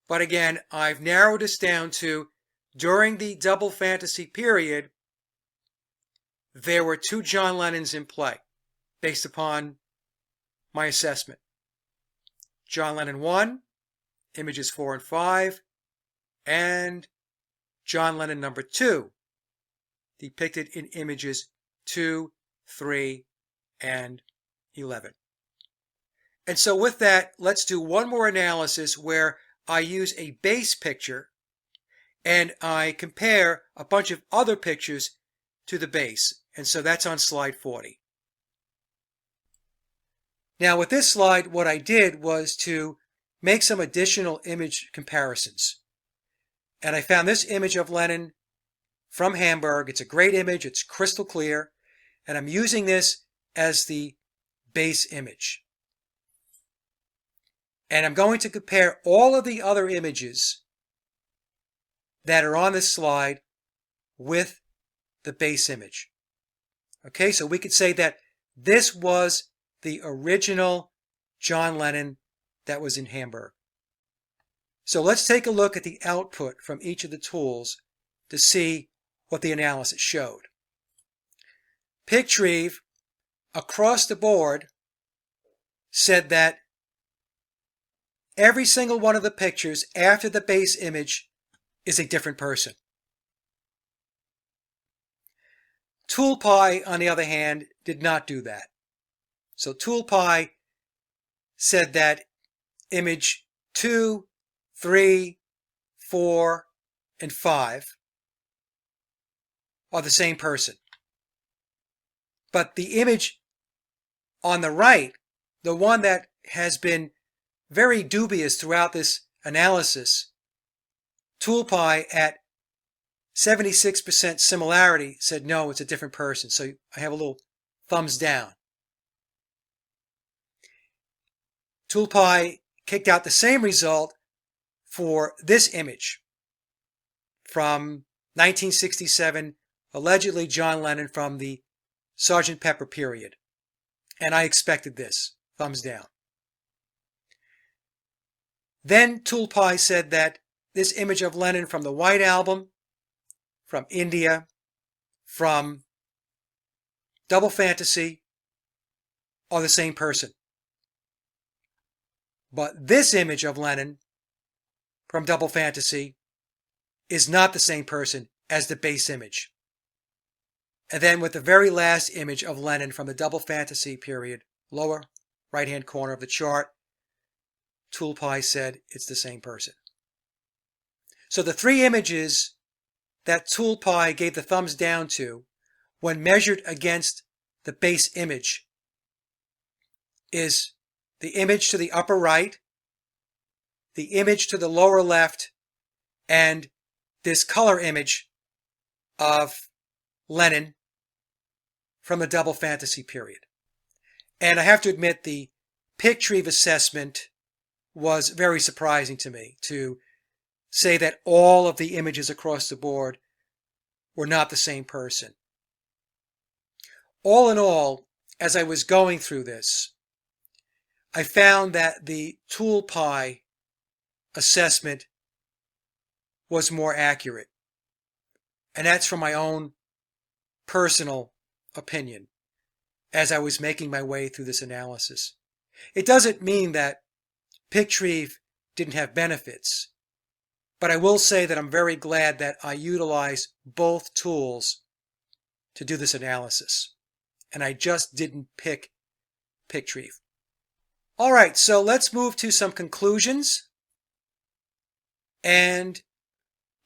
But again, I've narrowed this down to, during the double fantasy period, there were 2 John Lennons in play, based upon my assessment. John Lennon 1, images 4 and 5, and John Lennon number 2, depicted in images 2, 3, and 11. And so with that, let's do one more analysis where I use a base picture and I compare a bunch of other pictures to the base. And so that's on slide 40. Now with this slide, what I did was to make some additional image comparisons. And I found this image of Lennon from Hamburg. It's a great image. It's crystal clear. And I'm using this as the base image. And I'm going to compare all of the other images that are on this slide with the base image. Okay, so we could say that this was the original John Lennon that was in Hamburg. So let's take a look at the output from each of the tools to see what the analysis showed. Pictrieve, across the board, said that every single one of the pictures after the base image is a different person. Quay, on the other hand, did not do that. So Quay said that image 2, 3, 4, and 5 are the same person. But the image on the right, the one that has been very dubious throughout this analysis, Quay at 76% similarity said no, it's a different person. So I have a little thumbs down. Quay kicked out the same result for this image from 1967, allegedly John Lennon from the Sgt. Pepper period. And I expected this, thumbs down. Then Quay said that this image of Lennon from the White Album, from India, from Double Fantasy, are the same person. But this image of Lennon from Double Fantasy is not the same person as the base image. And then with the very last image of Lennon from the Double Fantasy period, lower right-hand corner of the chart, Quay said it's the same person. So the three images that Quay gave the thumbs down to when measured against the base image is the image to the upper right, the image to the lower left, and this color image of Lennon from the Double Fantasy period. And I have to admit the Pictrieve assessment was very surprising to me, to say that all of the images across the board were not the same person. All in all, as I was going through this, I found that the Quay assessment was more accurate. And that's from my own personal opinion as I was making my way through this analysis. It doesn't mean that Pictrieve didn't have benefits, but I will say that I'm very glad that I utilized both tools to do this analysis, and I just didn't pick Pictrieve. All right, so let's move to some conclusions. And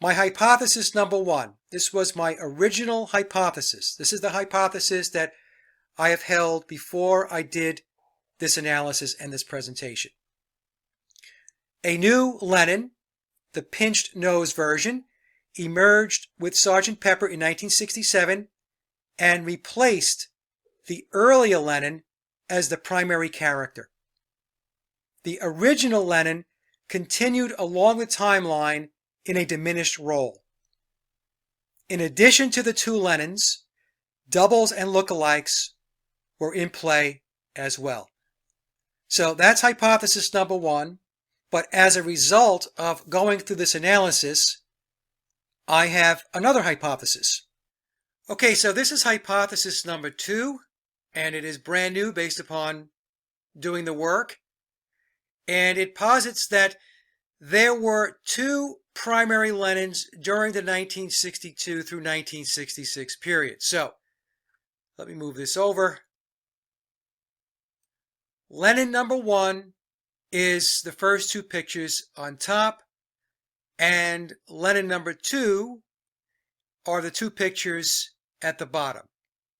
my hypothesis number one, this was my original hypothesis. This is the hypothesis that I have held before I did this analysis and this presentation. A new Lennon, the pinched nose version, emerged with Sgt. Pepper in 1967 and replaced the earlier Lennon as the primary character. The original Lennon continued along the timeline in a diminished role. In addition to the two Lennons, doubles and lookalikes were in play as well. So that's hypothesis number one. But as a result of going through this analysis, I have another hypothesis. Okay, so this is hypothesis number two, and it is brand new based upon doing the work. And it posits that there were two primary Lennons during the 1962 through 1966 period. So let me move this over. Lennon number one is the first two pictures on top, and Lennon number two are the two pictures at the bottom.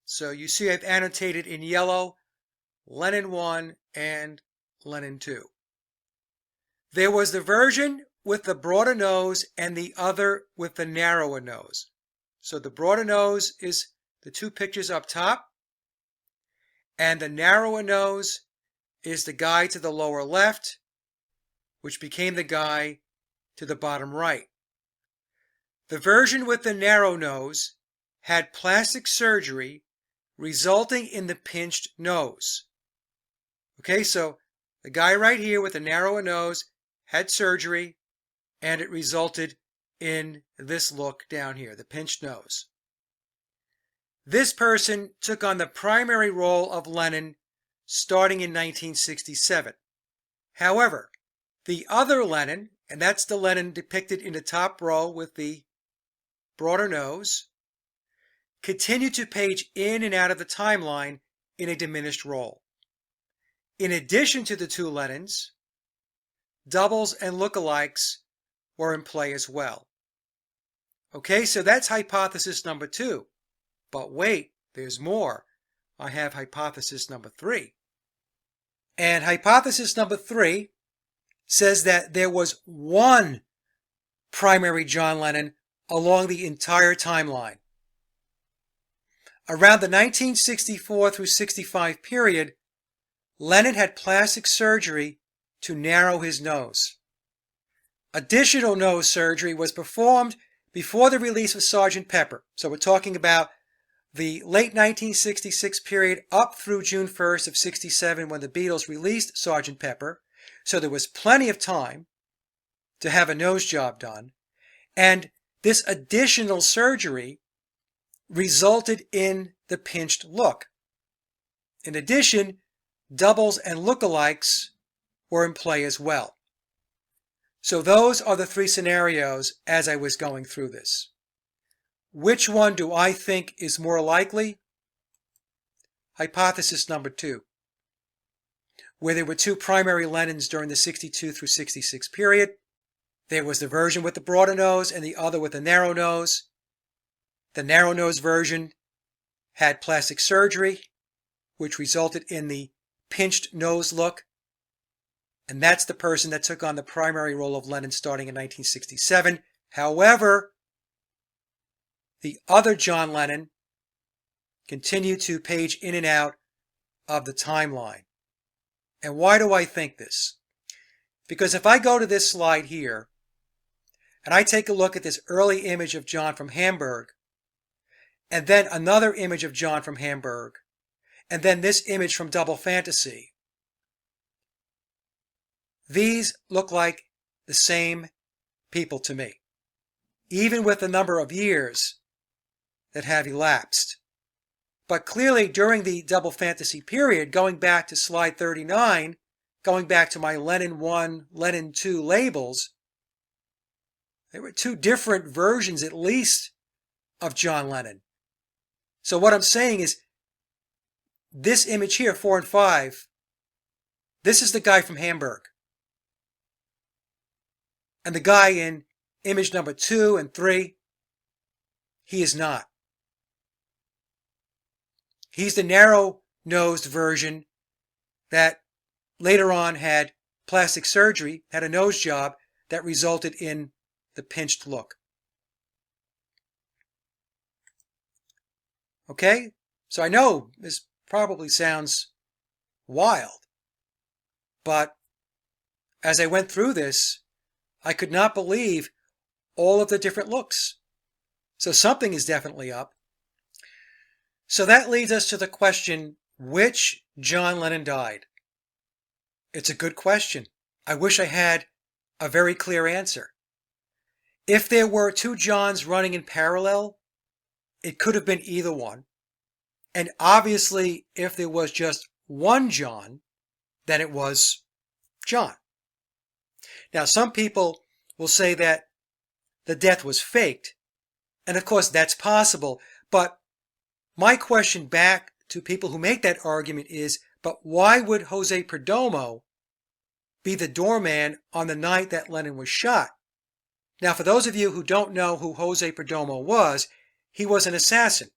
So you see I've annotated in yellow Lennon 1 and Lennon 2. There was the version with the broader nose and the other with the narrower nose. So the broader nose is the two pictures up top, and the narrower nose is the guy to the lower left, which became the guy to the bottom right. The version with the narrow nose had plastic surgery resulting in the pinched nose. Okay, so the guy right here with the narrower nose had surgery, and it resulted in this look down here, the pinched nose. This person took on the primary role of Lennon starting in 1967. However, the other Lennon, and that's the Lennon depicted in the top row with the broader nose, continued to page in and out of the timeline in a diminished role. In addition to the two Lennons, doubles and lookalikes were in play as well. Okay, so that's hypothesis number 2. But wait, there's more. I have hypothesis number 3. And hypothesis number 3 says that there was one primary John Lennon along the entire timeline. Around the 1964 through 65 period, Lennon had plastic surgery to narrow his nose. Additional nose surgery was performed before the release of Sgt. Pepper. So we're talking about the late 1966 period up through June 1st of 67 when the Beatles released Sgt. Pepper. So there was plenty of time to have a nose job done. And this additional surgery resulted in the pinched look. In addition, doubles and lookalikes were in play as well. So those are the 3 scenarios as I was going through this. Which one do I think is more likely? Hypothesis number 2, where there were 2 primary Lennons during the 62 through 66 period. There was the version with the broader nose and the other with the narrow nose. The narrow nose version had plastic surgery, which resulted in the pinched nose look. And that's the person that took on the primary role of Lennon starting in 1967. However, the other John Lennon continued to page in and out of the timeline. And why do I think this? Because if I go to this slide here, and I take a look at this early image of John from Hamburg, and then another image of John from Hamburg, and then this image from Double Fantasy, these look like the same people to me, even with the number of years that have elapsed. But clearly during the Double Fantasy period, going back to slide 39, going back to my Lennon 1, Lennon 2 labels, there were 2 different versions at least of John Lennon. So what I'm saying is this image here, 4 and 5, this is the guy from Hamburg. And the guy in image number 2 and 3, he is not. He's the narrow-nosed version that later on had plastic surgery, had a nose job that resulted in the pinched look. Okay? So I know this probably sounds wild, but as I went through this, I could not believe all of the different looks. So something is definitely up. So that leads us to the question, which John Lennon died? It's a good question. I wish I had a very clear answer. If there were 2 Johns running in parallel, it could have been either one. And obviously, if there was just one John, then it was John. Now, some people will say that the death was faked. And of course, that's possible. But my question back to people who make that argument is, but why would Jose Perdomo be the doorman on the night that Lennon was shot? Now, for those of you who don't know who Jose Perdomo was, he was an assassin.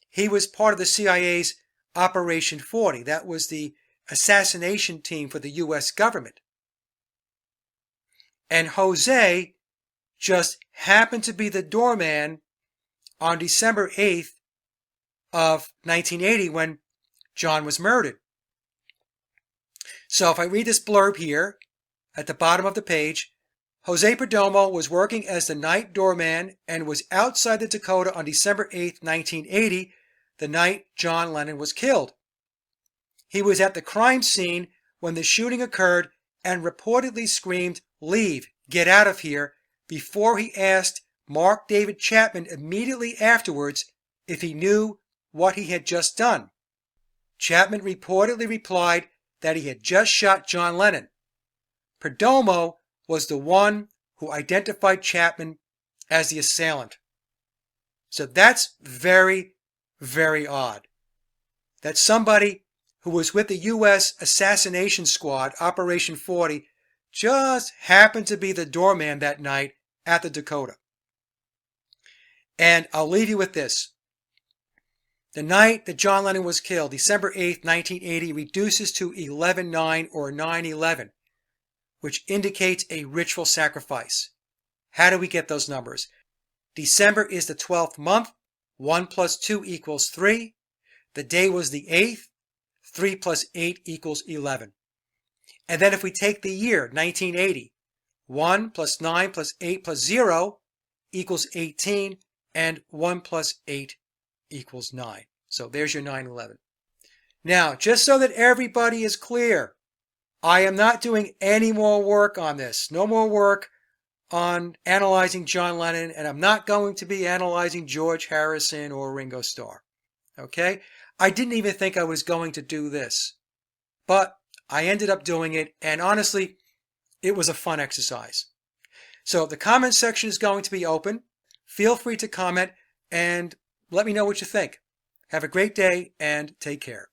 He was part of the CIA's Operation 40. That was the assassination team for the U.S. government. And Jose just happened to be the doorman on December 8th of 1980 when John was murdered. So if I read this blurb here at the bottom of the page, Jose Perdomo was working as the night doorman and was outside the Dakota on December 8th, 1980, the night John Lennon was killed. He was at the crime scene when the shooting occurred and reportedly screamed, "Leave, get out of here," before he asked Mark David Chapman immediately afterwards if he knew what he had just done. Chapman reportedly replied that he had just shot John Lennon. Perdomo was the one who identified Chapman as the assailant. So that's very, very odd. That somebody who was with the U.S. Assassination Squad, Operation 40, just happened to be the doorman that night at the Dakota. And I'll leave you with this. The night that John Lennon was killed, December 8th, 1980, reduces to 11/9 or 9/11, which indicates a ritual sacrifice. How do we get those numbers? December is the 12th month. 1 plus 2 equals 3. The day was the 8th. 3 plus 8 equals 11. And then if we take the year, 1980, 1 plus 9 plus 8 plus 0 equals 18, and 1 plus 8 equals 9. So there's your 9/11. Now, just so that everybody is clear, I am not doing any more work on this. No more work on analyzing John Lennon, and I'm not going to be analyzing George Harrison or Ringo Starr. Okay? I didn't even think I was going to do this, but I ended up doing it, and honestly, it was a fun exercise. So the comment section is going to be open. Feel free to comment and let me know what you think. Have a great day and take care.